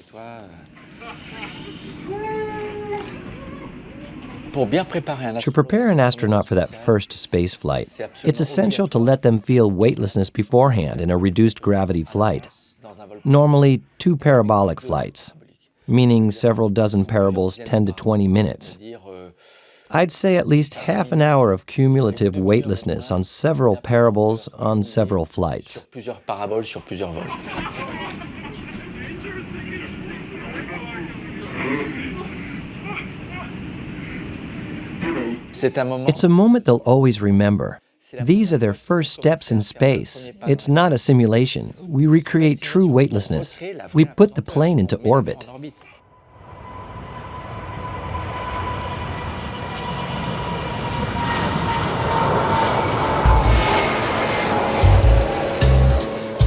To prepare an astronaut for that first space flight, it's essential to let them feel weightlessness beforehand in a reduced gravity flight. Normally 2 parabolic flights, meaning several dozen parables, 10 to 20 minutes. I'd say at least half an hour of cumulative weightlessness on several parables on several flights. It's a moment they'll always remember. These are their first steps in space. It's not a simulation. We recreate true weightlessness. We put the plane into orbit.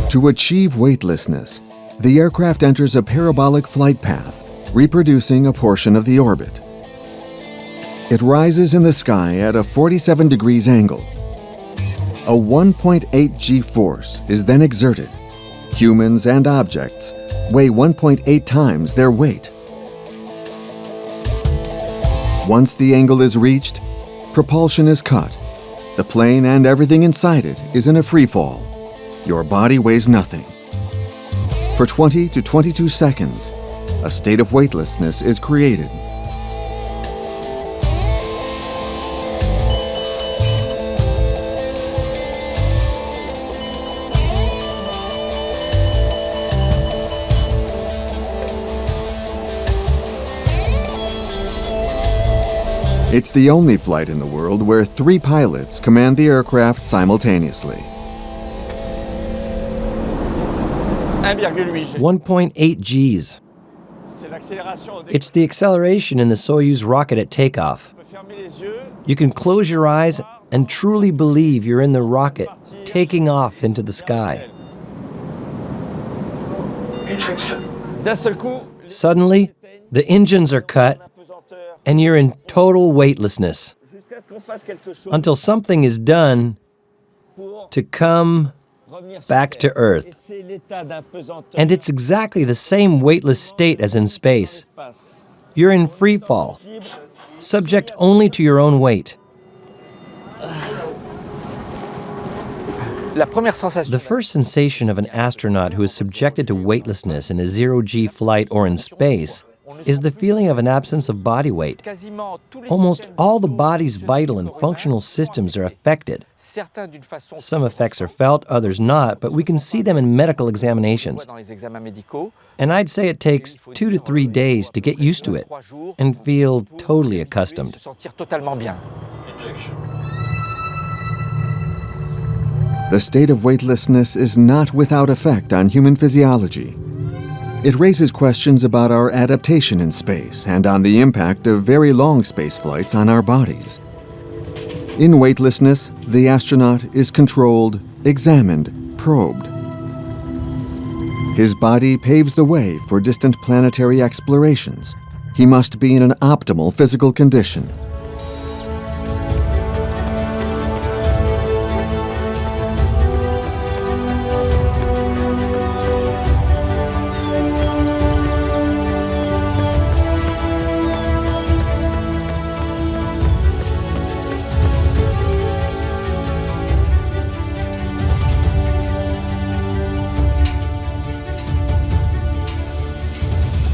To achieve weightlessness, the aircraft enters a parabolic flight path, reproducing a portion of the orbit. It rises in the sky at a 47 degrees angle. A 1.8 G force is then exerted. Humans and objects weigh 1.8 times their weight. Once the angle is reached, propulsion is cut. The plane and everything inside it is in a free fall. Your body weighs nothing. For 20 to 22 seconds, a state of weightlessness is created. It's the only flight in the world where 3 pilots command the aircraft simultaneously. 1.8 Gs. It's the acceleration in the Soyuz rocket at takeoff. You can close your eyes and truly believe you're in the rocket, taking off into the sky. Suddenly, the engines are cut, and you're in total weightlessness until something is done to come back to Earth. And it's exactly the same weightless state as in space. You're in free fall, subject only to your own weight. The first sensation of an astronaut who is subjected to weightlessness in a zero-G flight or in space is the feeling of an absence of body weight. Almost all the body's vital and functional systems are affected. Some effects are felt, others not, but we can see them in medical examinations. And I'd say it takes 2 to 3 days to get used to it and feel totally accustomed. The state of weightlessness is not without effect on human physiology. It raises questions about our adaptation in space and on the impact of very long space flights on our bodies. In weightlessness, the astronaut is controlled, examined, probed. His body paves the way for distant planetary explorations. He must be in an optimal physical condition.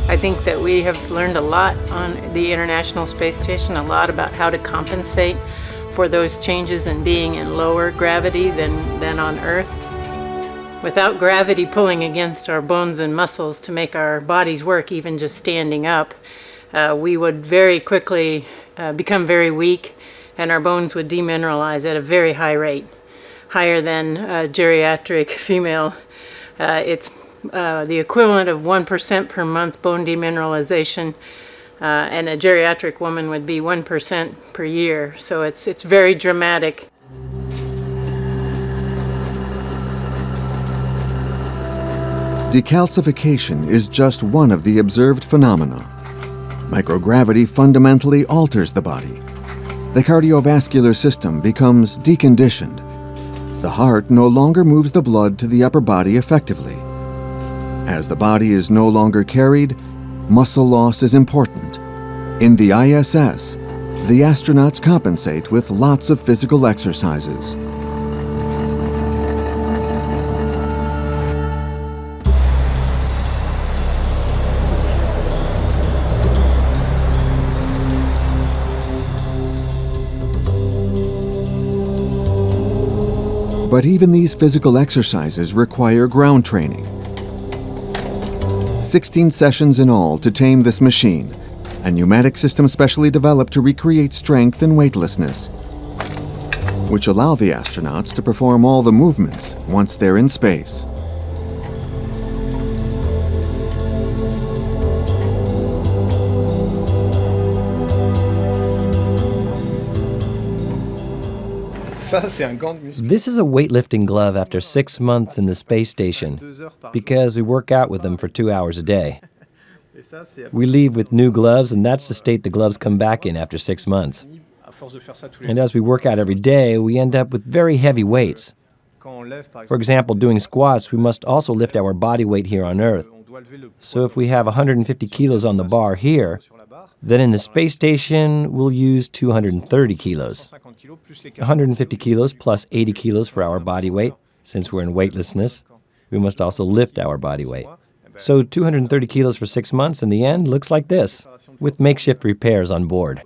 I think that we have learned a lot on the International Space Station, a lot about how to compensate for those changes in being in lower gravity than on Earth. Without gravity pulling against our bones and muscles to make our bodies work, even just standing up, we would very quickly become very weak and our bones would demineralize at a very high rate, higher than a geriatric female. It's the equivalent of 1% per month bone demineralization, and a geriatric woman would be 1% per year. So it's very dramatic. Decalcification is just one of the observed phenomena. Microgravity fundamentally alters the body. The cardiovascular system becomes deconditioned. The heart no longer moves the blood to the upper body effectively. As the body is no longer carried, muscle loss is important. In the ISS, the astronauts compensate with lots of physical exercises. But even these physical exercises require ground training. 16 sessions in all to tame this machine, a pneumatic system specially developed to recreate strength and weightlessness, which allow the astronauts to perform all the movements once they're in space. This is a weightlifting glove after 6 months in the space station, because we work out with them for 2 hours a day. We leave with new gloves, and that's the state the gloves come back in after 6 months. And as we work out every day, we end up with very heavy weights. For example, doing squats, we must also lift our body weight here on Earth. So if we have 150 kilos on the bar here, then in the space station, we'll use 230 kilos. 150 kilos plus 80 kilos for our body weight. Since we're in weightlessness, we must also lift our body weight. So 230 kilos for 6 months in the end looks like this, with makeshift repairs on board.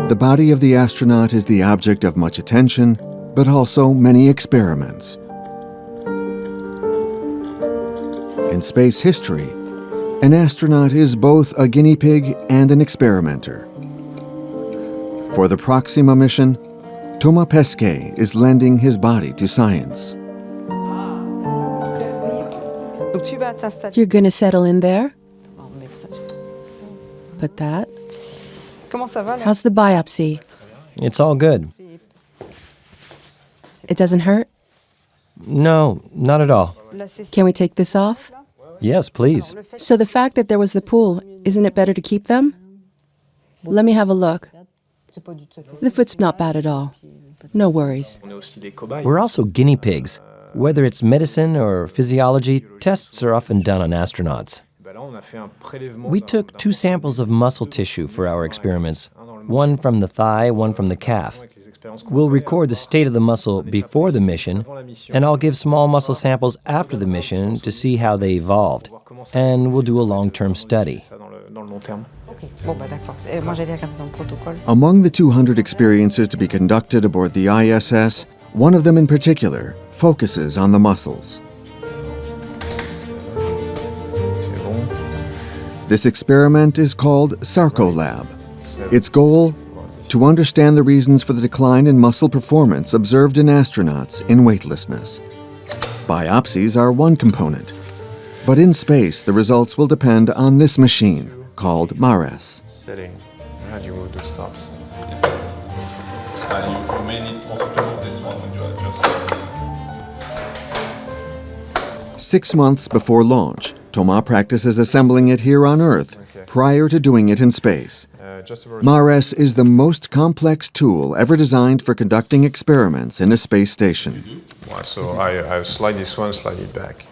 The body of the astronaut is the object of much attention, but also many experiments. In space history, an astronaut is both a guinea pig and an experimenter. For the Proxima mission, Thomas Pesquet is lending his body to science. You're going to settle in there? Put that. How's the biopsy? It's all good. It doesn't hurt? No, not at all. Can we take this off? Yes, please. So the fact that there was the pool, isn't it better to keep them? Let me have a look. The foot's not bad at all. No worries. We're also guinea pigs. Whether it's medicine or physiology, tests are often done on astronauts. We took 2 samples of muscle tissue for our experiments, one from the thigh, one from the calf. We'll record the state of the muscle before the mission, and I'll give small muscle samples after the mission to see how they evolved. And we'll do a long-term study. Among the 200 experiences to be conducted aboard the ISS, One of them in particular focuses on the muscles. This experiment is called Sarcolab. Its goal? To understand the reasons for the decline in muscle performance observed in astronauts in weightlessness. Biopsies are one component, but in space the results will depend on this machine called MARES. Setting. How do you move the stops? You may need also to move this one when you adjust. 6 months before launch, Thomas practices assembling it here on Earth prior to doing it in space. MARES is the most complex tool ever designed for conducting experiments in a space station. So I slide this one, slide it back.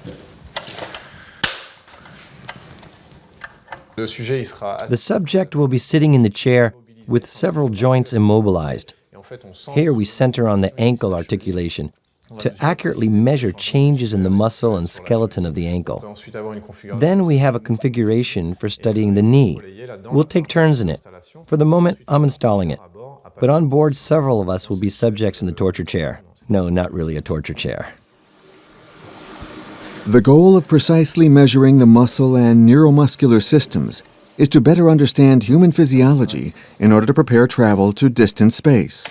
The subject will be sitting in the chair with several joints immobilized. Here we center on the ankle articulation to accurately measure changes in the muscle and skeleton of the ankle. Then we have a configuration for studying the knee. We'll take turns in it. For the moment, I'm installing it. But on board, several of us will be subjects in the torture chair. No, not really a torture chair. The goal of precisely measuring the muscle and neuromuscular systems is to better understand human physiology in order to prepare travel to distant space.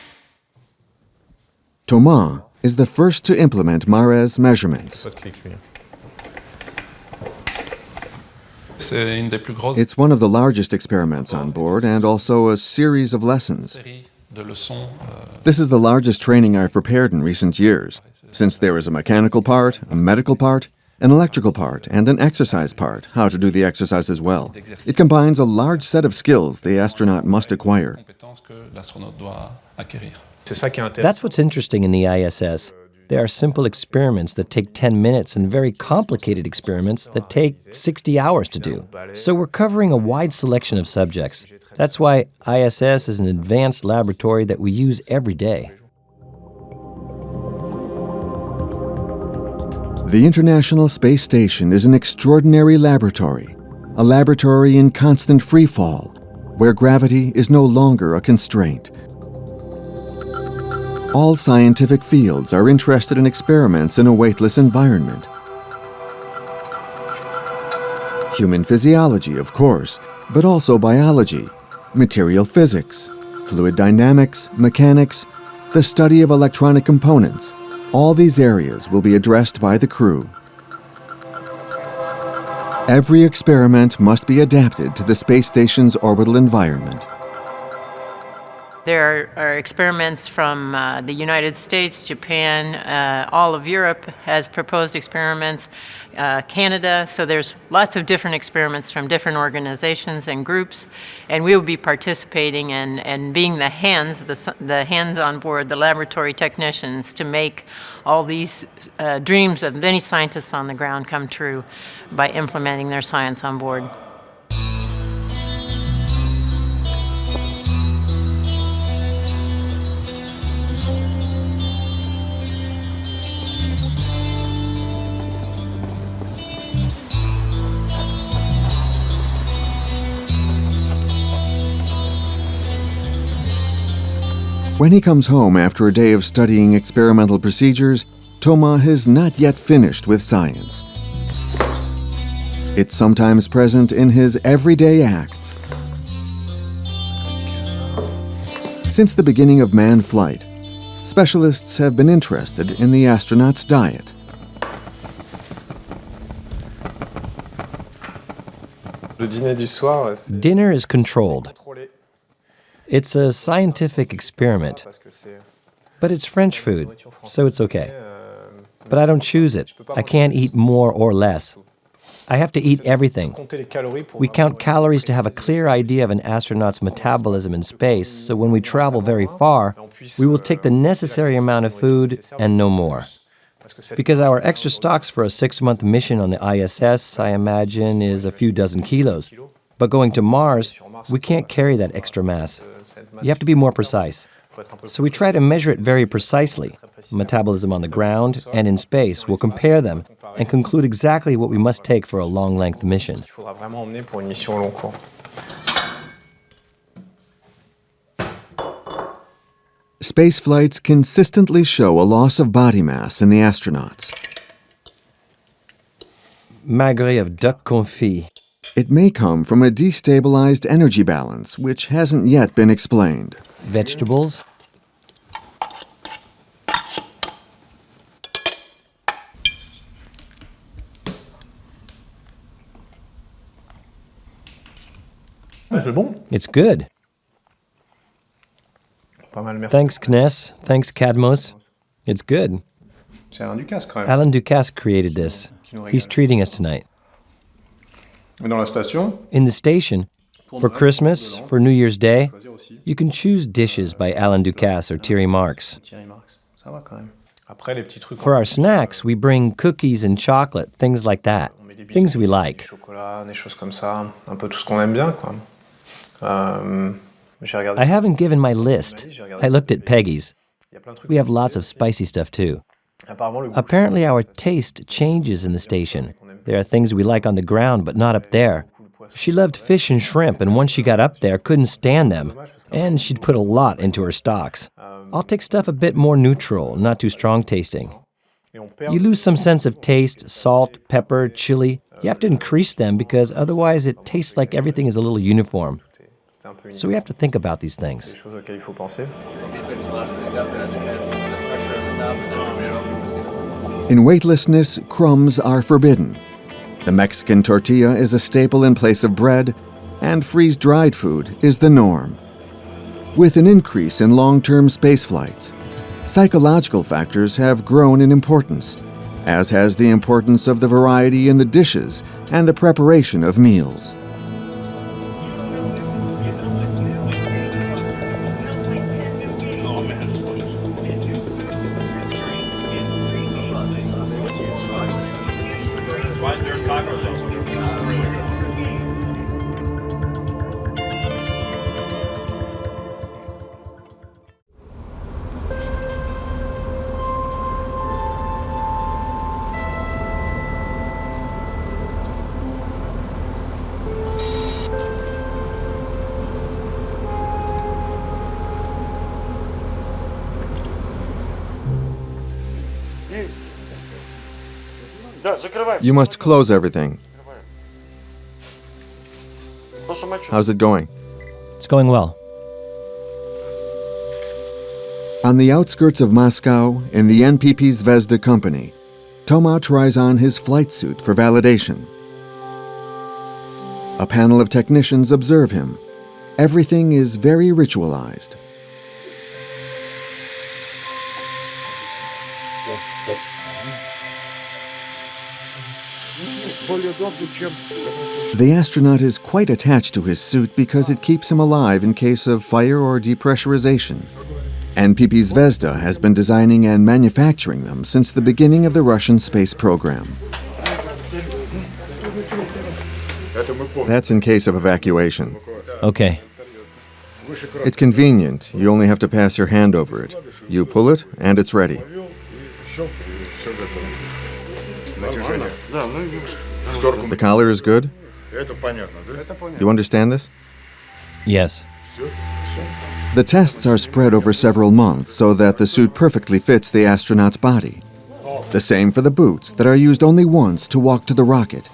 Thomas is the first to implement MARES measurements. It's one of the largest experiments on board and also a series of lessons. This is the largest training I've prepared in recent years, since there is a mechanical part, a medical part, an electrical part, and an exercise part, how to do the exercise as well. It combines a large set of skills the astronaut must acquire. That's what's interesting in the ISS. There are simple experiments that take 10 minutes and very complicated experiments that take 60 hours to do. So we're covering a wide selection of subjects. That's why ISS is an advanced laboratory that we use every day. The International Space Station is an extraordinary laboratory, a laboratory in constant free fall, where gravity is no longer a constraint. All scientific fields are interested in experiments in a weightless environment. Human physiology, of course, but also biology, material physics, fluid dynamics, mechanics, the study of electronic components. All these areas will be addressed by the crew. Every experiment must be adapted to the space station's orbital environment. There are experiments from the United States, Japan, all of Europe has proposed experiments, Canada, so there's lots of different experiments from different organizations and groups, and we will be participating and being the hands on board, the laboratory technicians, to make all these dreams of many scientists on the ground come true by implementing their science on board. When he comes home after a day of studying experimental procedures, Thomas has not yet finished with science. It's sometimes present in his everyday acts. Since the beginning of manned flight, specialists have been interested in the astronaut's diet. Dinner is controlled. It's a scientific experiment, but it's French food, so it's okay. But I don't choose it. I can't eat more or less. I have to eat everything. We count calories to have a clear idea of an astronaut's metabolism in space, so when we travel very far, we will take the necessary amount of food and no more. Because our extra stocks for a 6-month mission on the ISS, I imagine, is a few dozen kilos. But going to Mars, we can't carry that extra mass. You have to be more precise. So we try to measure it very precisely. Metabolism on the ground and in space, we'll compare them and conclude exactly what we must take for a long-length mission. space flights consistently show a loss of body mass in the astronauts. Magret of duck confit. It may come from a destabilized energy balance, which hasn't yet been explained. Vegetables. It's good. Thanks, Kness. Thanks, Cadmos. It's good. Alain Ducasse created this. He's treating us tonight. In the station, for Christmas, for New Year's Day, you can choose dishes by Alain Ducasse or Thierry Marx. For our snacks, we bring cookies and chocolate, things like that. Things we like. I haven't given my list. I looked at Peggy's. We have lots of spicy stuff too. Apparently our taste changes in the station. There are things we like on the ground, but not up there. She loved fish and shrimp, and once she got up there, couldn't stand them. And she'd put a lot into her stocks. I'll take stuff a bit more neutral, not too strong tasting. You lose some sense of taste, salt, pepper, chili. You have to increase them because otherwise it tastes like everything is a little uniform. So we have to think about these things. In weightlessness, crumbs are forbidden. The Mexican tortilla is a staple in place of bread, and freeze-dried food is the norm. With an increase in long-term space flights, psychological factors have grown in importance, as has the importance of the variety in the dishes and the preparation of meals. You must close everything. How's it going? It's going well. On the outskirts of Moscow, in the NPP Zvezda company, Toma tries on his flight suit for validation. A panel of technicians observe him. Everything is very ritualized. The astronaut is quite attached to his suit because it keeps him alive in case of fire or depressurization. NPP Zvezda has been designing and manufacturing them since the beginning of the Russian space program. That's in case of evacuation. Okay. It's convenient. You only have to pass your hand over it. You pull it, and it's ready. The collar is good? You understand this? Yes. The tests are spread over several months so that the suit perfectly fits the astronaut's body. The same for the boots that are used only once to walk to the rocket.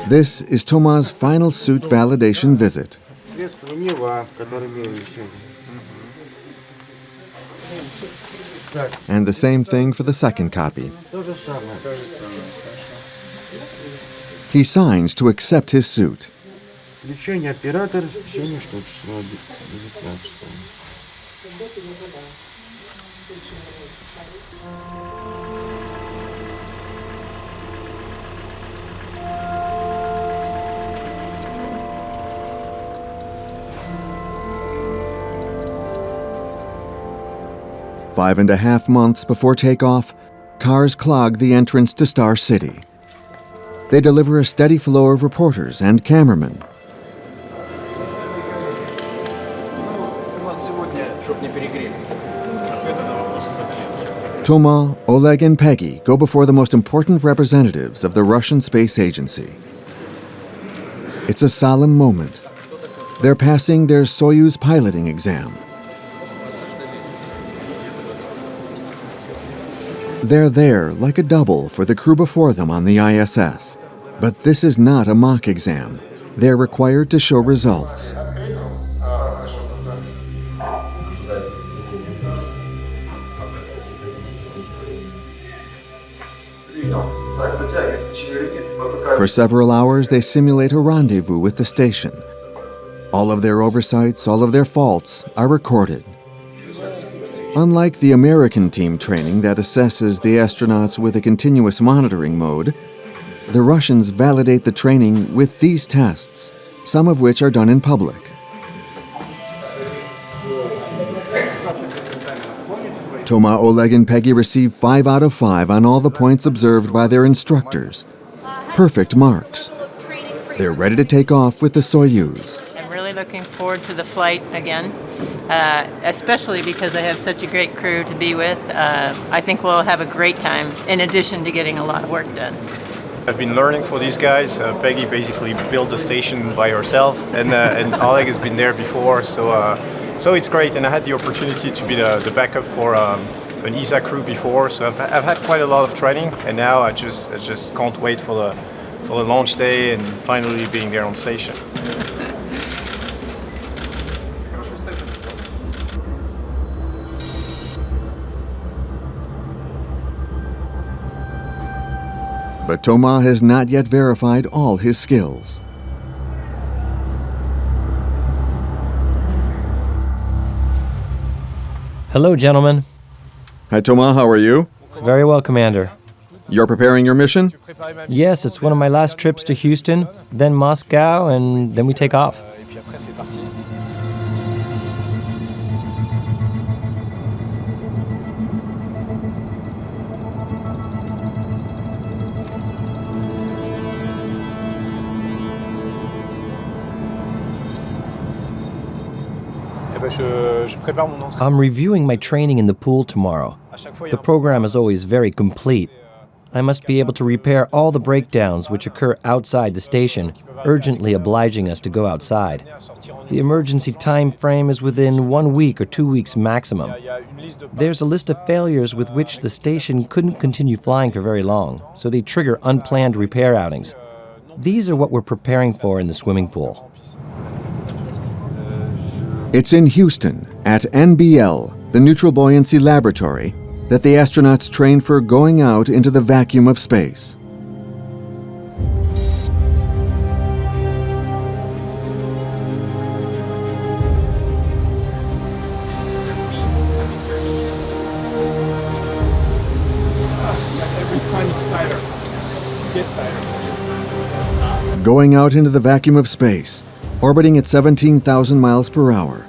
This is Toma's final suit validation visit. And the same thing for the second copy. He signs to accept his suit. Five and a half months before takeoff, cars clog the entrance to Star City. They deliver a steady flow of reporters and cameramen. Toma, Oleg, and Peggy go before the most important representatives of the Russian Space Agency. It's a solemn moment. They're passing their Soyuz piloting exam. They're there like a double for the crew before them on the ISS. But this is not a mock exam. They're required to show results. For several hours, they simulate a rendezvous with the station. All of their oversights, all of their faults are recorded. Unlike the American team training that assesses the astronauts with a continuous monitoring mode, the Russians validate the training with these tests, some of which are done in public. Thomas, Oleg, and Peggy receive 5 out of 5 on all the points observed by their instructors. Perfect marks. They're ready to take off with the Soyuz. I'm really looking forward to the flight again, especially because I have such a great crew to be with. I think we'll have a great time, in addition to getting a lot of work done. I've been learning for these guys. Peggy basically built the station by herself, and Oleg has been there before, so it's great. And I had the opportunity to be the backup for an ESA crew before, so I've had quite a lot of training, and now I just can't wait for the launch day and finally being there on station. But Thomas has not yet verified all his skills. Hello, gentlemen. Hi, Thomas. How are you? Very well, Commander. You're preparing your mission? Yes, it's one of my last trips to Houston, then Moscow, and then we take off. I'm reviewing my training in the pool tomorrow. The program is always very complete. I must be able to repair all the breakdowns which occur outside the station, urgently obliging us to go outside. The emergency time frame is within 1 week or 2 weeks maximum. There's a list of failures with which the station couldn't continue flying for very long, so they trigger unplanned repair outings. These are what we're preparing for in the swimming pool. It's in Houston, at NBL, the Neutral Buoyancy Laboratory, that the astronauts train for going out into the vacuum of space. Every time it's tighter. It gets tighter. Going out into the vacuum of space, orbiting at 17,000 miles per hour,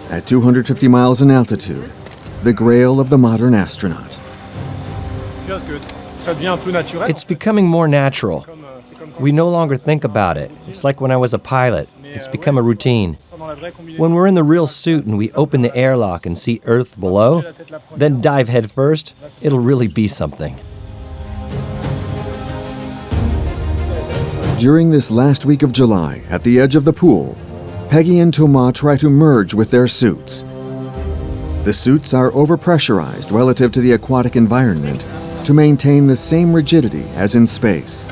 at 250 miles in altitude, the grail of the modern astronaut. Feels good. Ça devient un peu naturel. It's becoming more natural. We no longer think about it. It's like when I was a pilot. It's become a routine. When we're in the real suit and we open the airlock and see Earth below, then dive head first, it'll really be something. During this last week of July, at the edge of the pool, Peggy and Thomas try to merge with their suits. The suits are overpressurized relative to the aquatic environment to maintain the same rigidity as in space.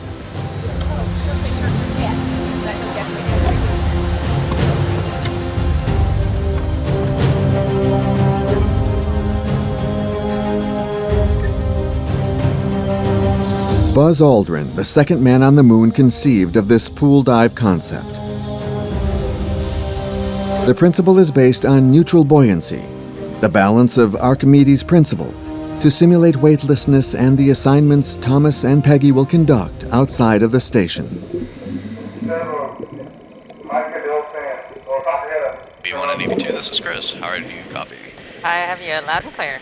Buzz Aldrin, the second man on the moon, conceived of this pool dive concept. The principle is based on neutral buoyancy, the balance of Archimedes' principle, to simulate weightlessness and the assignments Thomas and Peggy will conduct outside of the station. B1 and EV2, this is Chris. How are you? Copy. I have you loud and clear.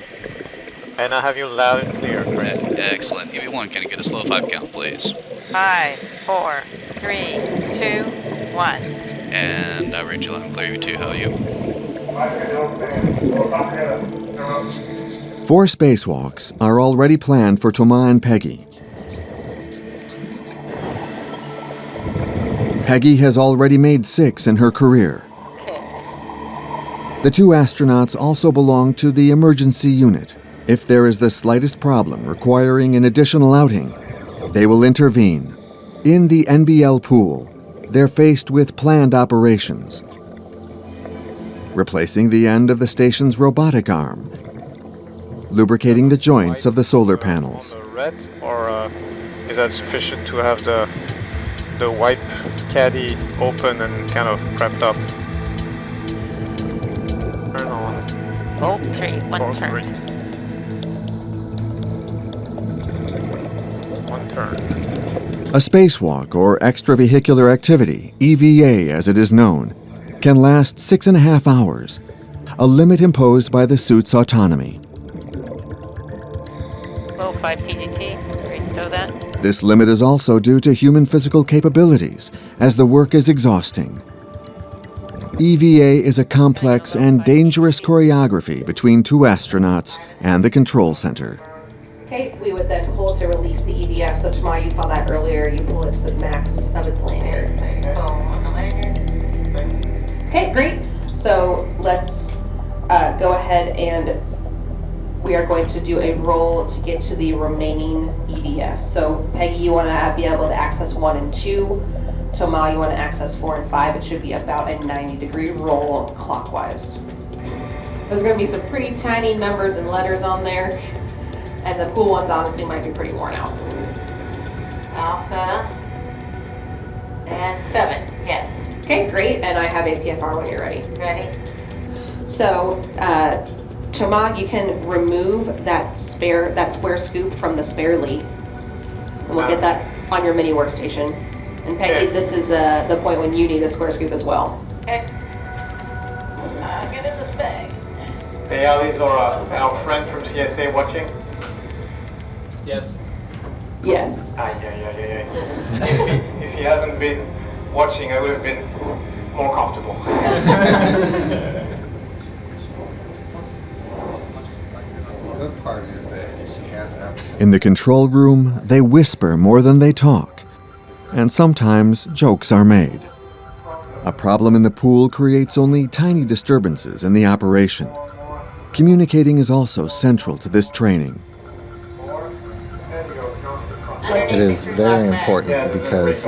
And I have you loud and clear, Chris. Excellent. EV1, can you get a slow 5 count, please? 5, 4, 3, 2, 1. And I read you loud and clear, EV2, how are you? 4 spacewalks are already planned for Thomas and Peggy. Peggy has already made 6 in her career. The 2 astronauts also belong to the emergency unit. If there is the slightest problem requiring an additional outing, they will intervene. In the NBL pool, they're faced with planned operations. Replacing the end of the station's robotic arm, lubricating the joints of the solar panels. Red, or is that sufficient to have the wipe caddy open and kind of prepped up? Turn on. Okay, one turn. One turn. A spacewalk, or extravehicular activity, EVA as it is known, can last 6.5 hours, a limit imposed by the suit's autonomy. 5 PDT, so that. This limit is also due to human physical capabilities, as the work is exhausting. EVA is a complex and dangerous choreography between 2 astronauts and the control center. Okay, we would then pull to release the EVF. So tomorrow you saw that earlier, you pull it to the max of its lanyard. Okay, great. So let's go ahead and we are going to do a roll to get to the remaining EVFs. So Peggy, you want to be able to access 1 and 2. Thomas, you want to access 4 and 5. It should be about a 90-degree roll clockwise. There's going to be some pretty tiny numbers and letters on there, and the pool ones honestly might be pretty worn out. Alpha and 7, yeah. Okay, great, and I have APFR when you're ready. Ready? So, Thomas, you can remove that square scoop from the spare lead. And we'll get that on your mini workstation. And Peggy, this is the point when you need a square scoop as well. Okay. Get in this bag. Hey, Alice, or our friend from CSA watching? Yes. Yes. Yeah. If he hasn't been watching, I would have been more comfortable. The good part is that she has an opportunity. In the control room, they whisper more than they talk, and sometimes jokes are made. A problem in the pool creates only tiny disturbances in the operation. Communicating is also central to this training. It is very important because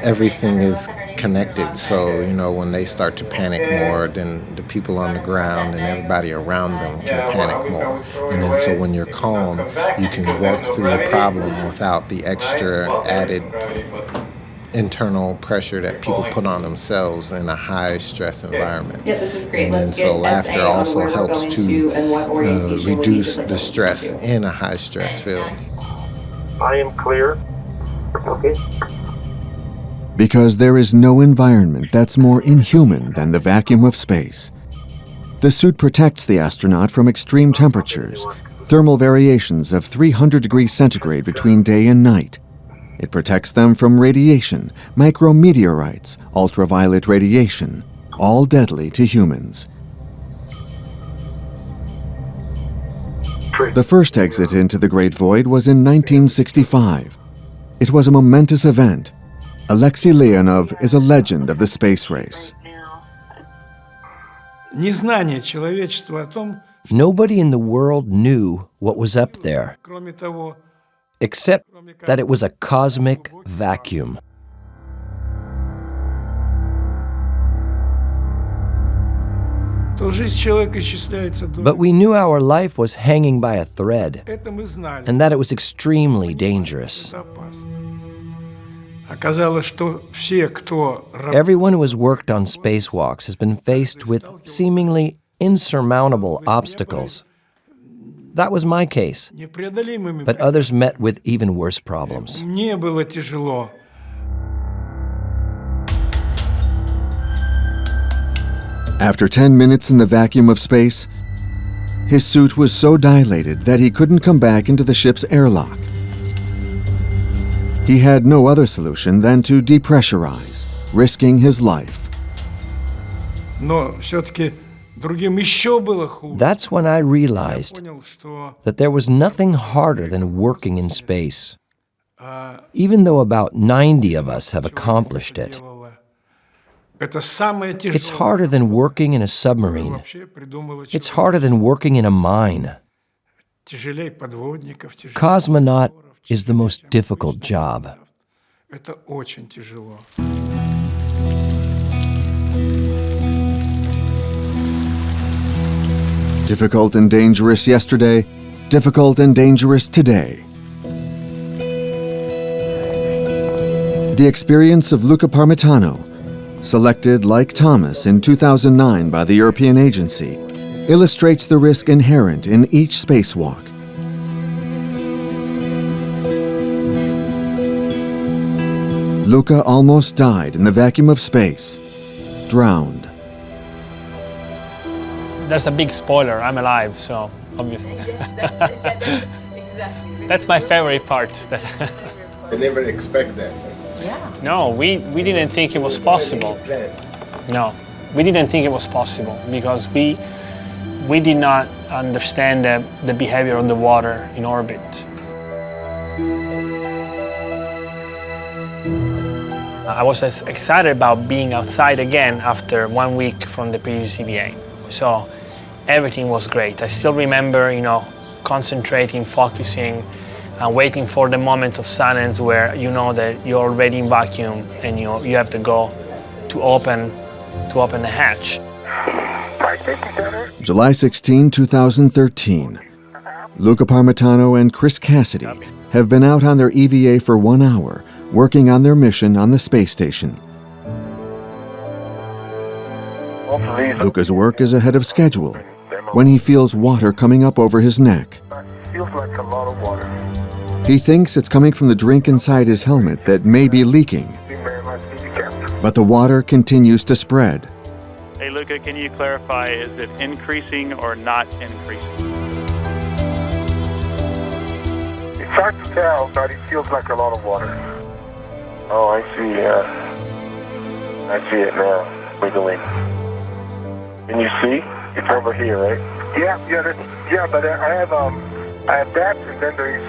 everything is connected. So, when they start to panic more, then the people on the ground and everybody around them can panic more. And then so when you're calm, you can work through the problem without the extra added internal pressure that people put on themselves in a high stress environment. Yeah, this is great. And then so laughter also helps to reduce the stress in a high stress field. I am clear. Okay. Because there is no environment that's more inhuman than the vacuum of space. The suit protects the astronaut from extreme temperatures, thermal variations of 300 degrees centigrade between day and night. It protects them from radiation, micrometeorites, ultraviolet radiation, all deadly to humans. The first exit into the Great Void was in 1965. It was a momentous event. Alexei Leonov is a legend of the space race. Nobody in the world knew what was up there, except that it was a cosmic vacuum. But we knew our life was hanging by a thread, and that it was extremely dangerous. Everyone who has worked on spacewalks has been faced with seemingly insurmountable obstacles. That was my case, but others met with even worse problems. After 10 minutes in the vacuum of space, his suit was so dilated that he couldn't come back into the ship's airlock. He had no other solution than to depressurize, risking his life. That's when I realized that there was nothing harder than working in space. Even though about 90 of us have accomplished it, it's harder than working in a submarine. It's harder than working in a mine. Cosmonaut is the most difficult job. Difficult and dangerous yesterday, difficult and dangerous today. The experience of Luca Parmitano, selected like Thomas in 2009 by the European Agency, illustrates the risk inherent in each spacewalk. Luca almost died in the vacuum of space, drowned. There's a big spoiler. I'm alive, so obviously. That's my favorite part. I never expect that. No, we didn't think it was possible. No, we didn't think it was possible because we did not understand the behavior of the water in orbit. I was excited about being outside again after 1 week from the previous EVA. So everything was great. I still remember, concentrating, focusing, waiting for the moment of silence where you know that you're already in vacuum and you have to go to open the hatch. July 16, 2013. Luca Parmitano and Chris Cassidy have been out on their EVA for 1 hour, working on their mission on the space station. Luca's work is ahead of schedule when he feels water coming up over his neck. Feels like a lot of water. He thinks it's coming from the drink inside his helmet that may be leaking. But the water continues to spread. Hey, Luca, can you clarify, is it increasing or not increasing? It's hard to tell, but it feels like a lot of water. Oh, I see. I see it now, wiggling. Can you see? It's over here, right? Yeah, but I have that, and then there is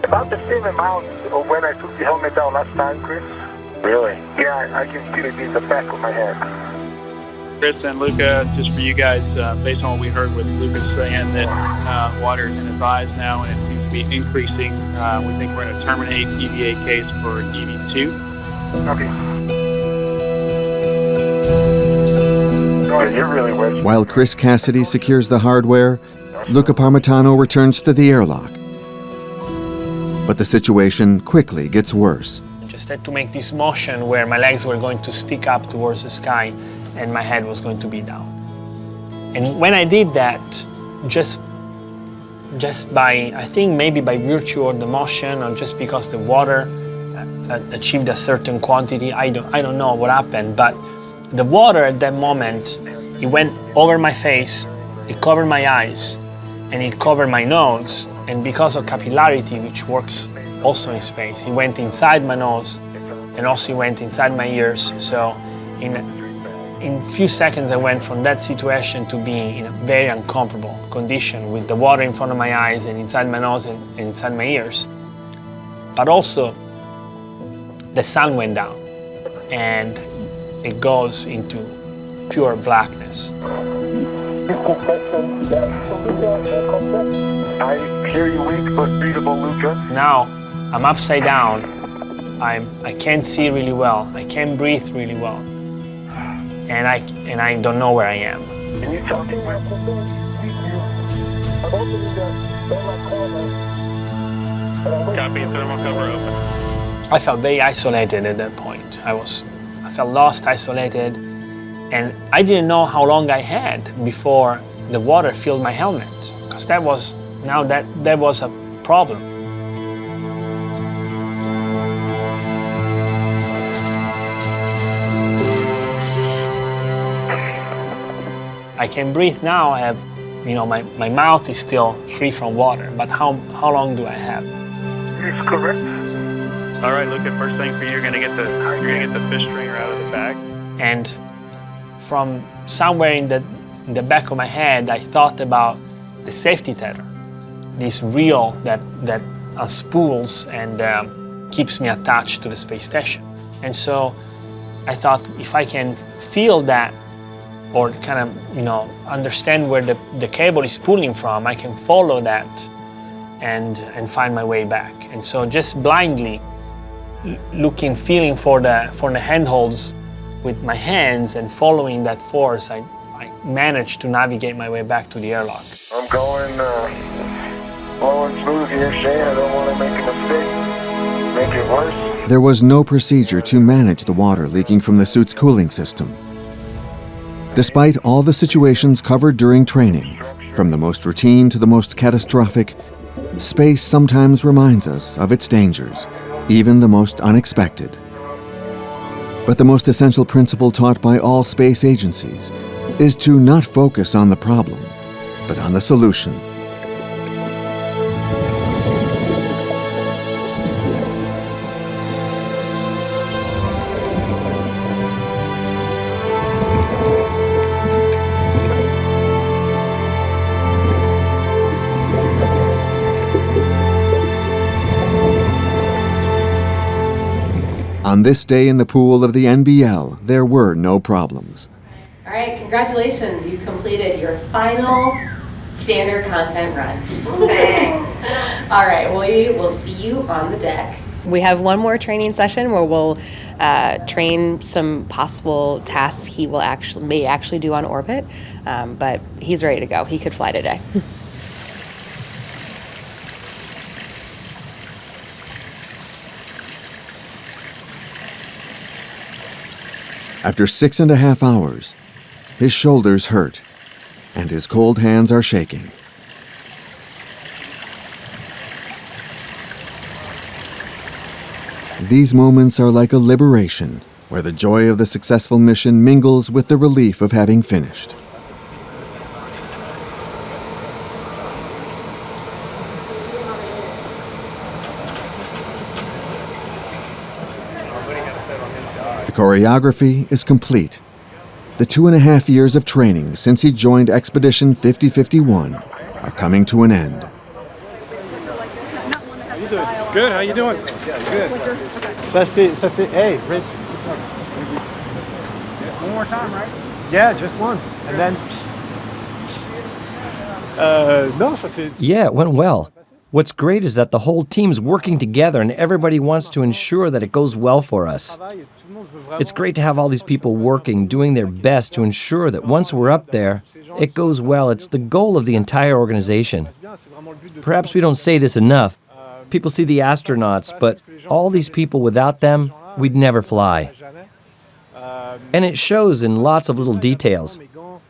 about the same amount of when I took the helmet down last time, Chris. Really? Yeah, I can feel it in the back of my head. Chris and Luca, just for you guys, based on what we heard with Luca saying that water is in his eyes now and it seems to be increasing, we think we're going to terminate EVA case for EV2. Okay. Oh, you're really wet. While Chris Cassidy secures the hardware, Luca Parmitano returns to the airlock. But the situation quickly gets worse. I just had to make this motion where my legs were going to stick up towards the sky and my head was going to be down. And when I did that, just by, I think maybe by virtue of the motion or just because the water achieved a certain quantity, I don't know what happened, but the water at that moment, it went over my face, it covered my eyes, and it covered my nose, and because of capillarity, which works also in space, it went inside my nose, and also it went inside my ears, so in a few seconds I went from that situation to being in a very uncomfortable condition with the water in front of my eyes and inside my nose and inside my ears. But also, the sun went down, and it goes into pure blackness. I hear you weak but breathable, Luca. Now I'm upside down. I can't see really well. I can't breathe really well, and I don't know where I am. Can you talk to me? Copy, thermal cover open. I felt very isolated at that point. I felt lost, isolated, and I didn't know how long I had before the water filled my helmet, because that was a problem. I can breathe now. I have, my mouth is still free from water, but how long do I have? It's correct. All right, Luca, first thing for you, you're gonna get the fish stringer out of the bag. And from somewhere in the back of my head, I thought about the safety tether, this reel that spools and keeps me attached to the space station. And so I thought if I can feel that or kind of, understand where the cable is pulling from, I can follow that and find my way back. And so just blindly looking, feeling for the handholds with my hands and following that force, I managed to navigate my way back to the airlock. I'm going smooth here, Shane. I don't want to make a mistake, make it worse. There was no procedure to manage the water leaking from the suit's cooling system. Despite all the situations covered during training, from the most routine to the most catastrophic, space sometimes reminds us of its dangers, even the most unexpected. But the most essential principle taught by all space agencies is to not focus on the problem, but on the solution. On this day in the pool of the NBL, there were no problems. All right, congratulations. You completed your final standard content run. All right, we will see you on the deck. We have one more training session where we'll train some possible tasks he may actually do on orbit, but he's ready to go. He could fly today. After 6.5 hours, his shoulders hurt, and his cold hands are shaking. These moments are like a liberation, where the joy of the successful mission mingles with the relief of having finished. The choreography is complete. The 2.5 years of training since he joined Expedition 5051 are coming to an end. How you doing? Good, how you doing? Good. Ça c'est, hey, Rich. One more time, right? Yeah, just once. And then, no, ça c'est... Yeah, it went well. What's great is that the whole team's working together and everybody wants to ensure that it goes well for us. It's great to have all these people working, doing their best to ensure that once we're up there, it goes well. It's the goal of the entire organization. Perhaps we don't say this enough. People see the astronauts, but all these people, without them, we'd never fly. And it shows in lots of little details.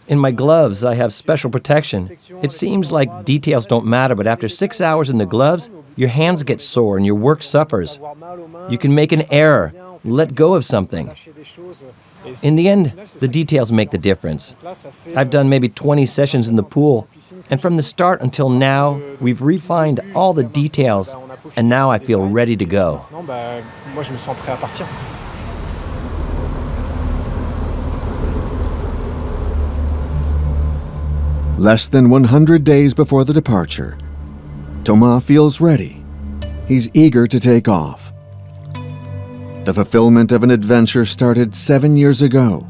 In my gloves, I have special protection. It seems like details don't matter, but after 6 hours in the gloves, your hands get sore and your work suffers. You can make an error, let go of something. In the end, the details make the difference. I've done maybe 20 sessions in the pool, and from the start until now, we've refined all the details, and now I feel ready to go. Less than 100 days before the departure, Thomas feels ready. He's eager to take off. The fulfillment of an adventure started 7 years ago,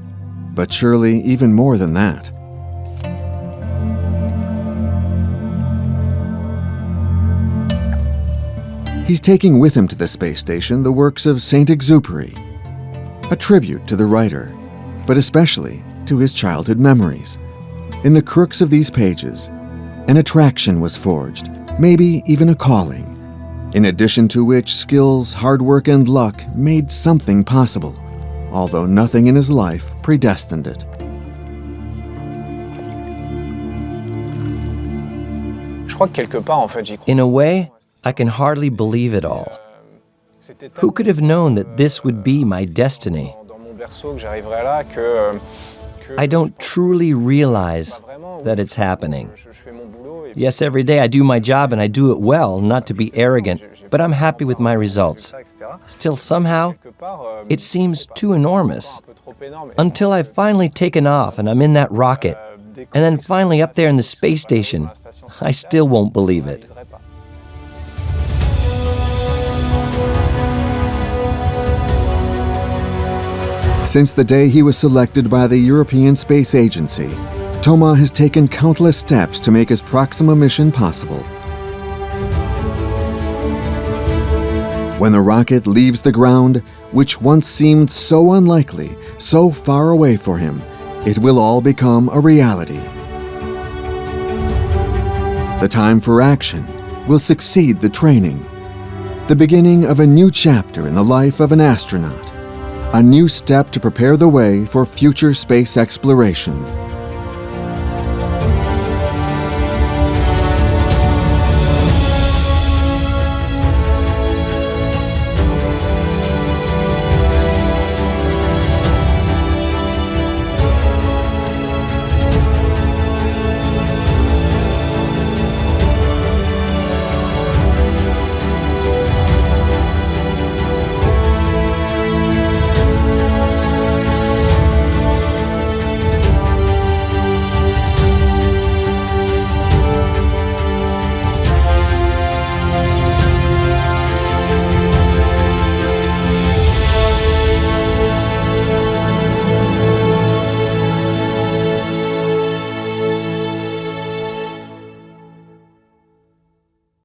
but surely even more than that. He's taking with him to the space station the works of Saint-Exupéry, a tribute to the writer, but especially to his childhood memories. In the crooks of these pages, an attraction was forged, maybe even a calling, in addition to which skills, hard work, and luck made something possible, although nothing in his life predestined it. In a way, I can hardly believe it all. Who could have known that this would be my destiny? I don't truly realize that it's happening. Yes, every day I do my job and I do it well, not to be arrogant, but I'm happy with my results. Still, somehow, it seems too enormous. Until I've finally taken off and I'm in that rocket, and then finally up there in the space station, I still won't believe it. Since the day he was selected by the European Space Agency, Thomas has taken countless steps to make his Proxima mission possible. When the rocket leaves the ground, which once seemed so unlikely, so far away for him, it will all become a reality. The time for action will succeed the training, the beginning of a new chapter in the life of an astronaut, a new step to prepare the way for future space exploration.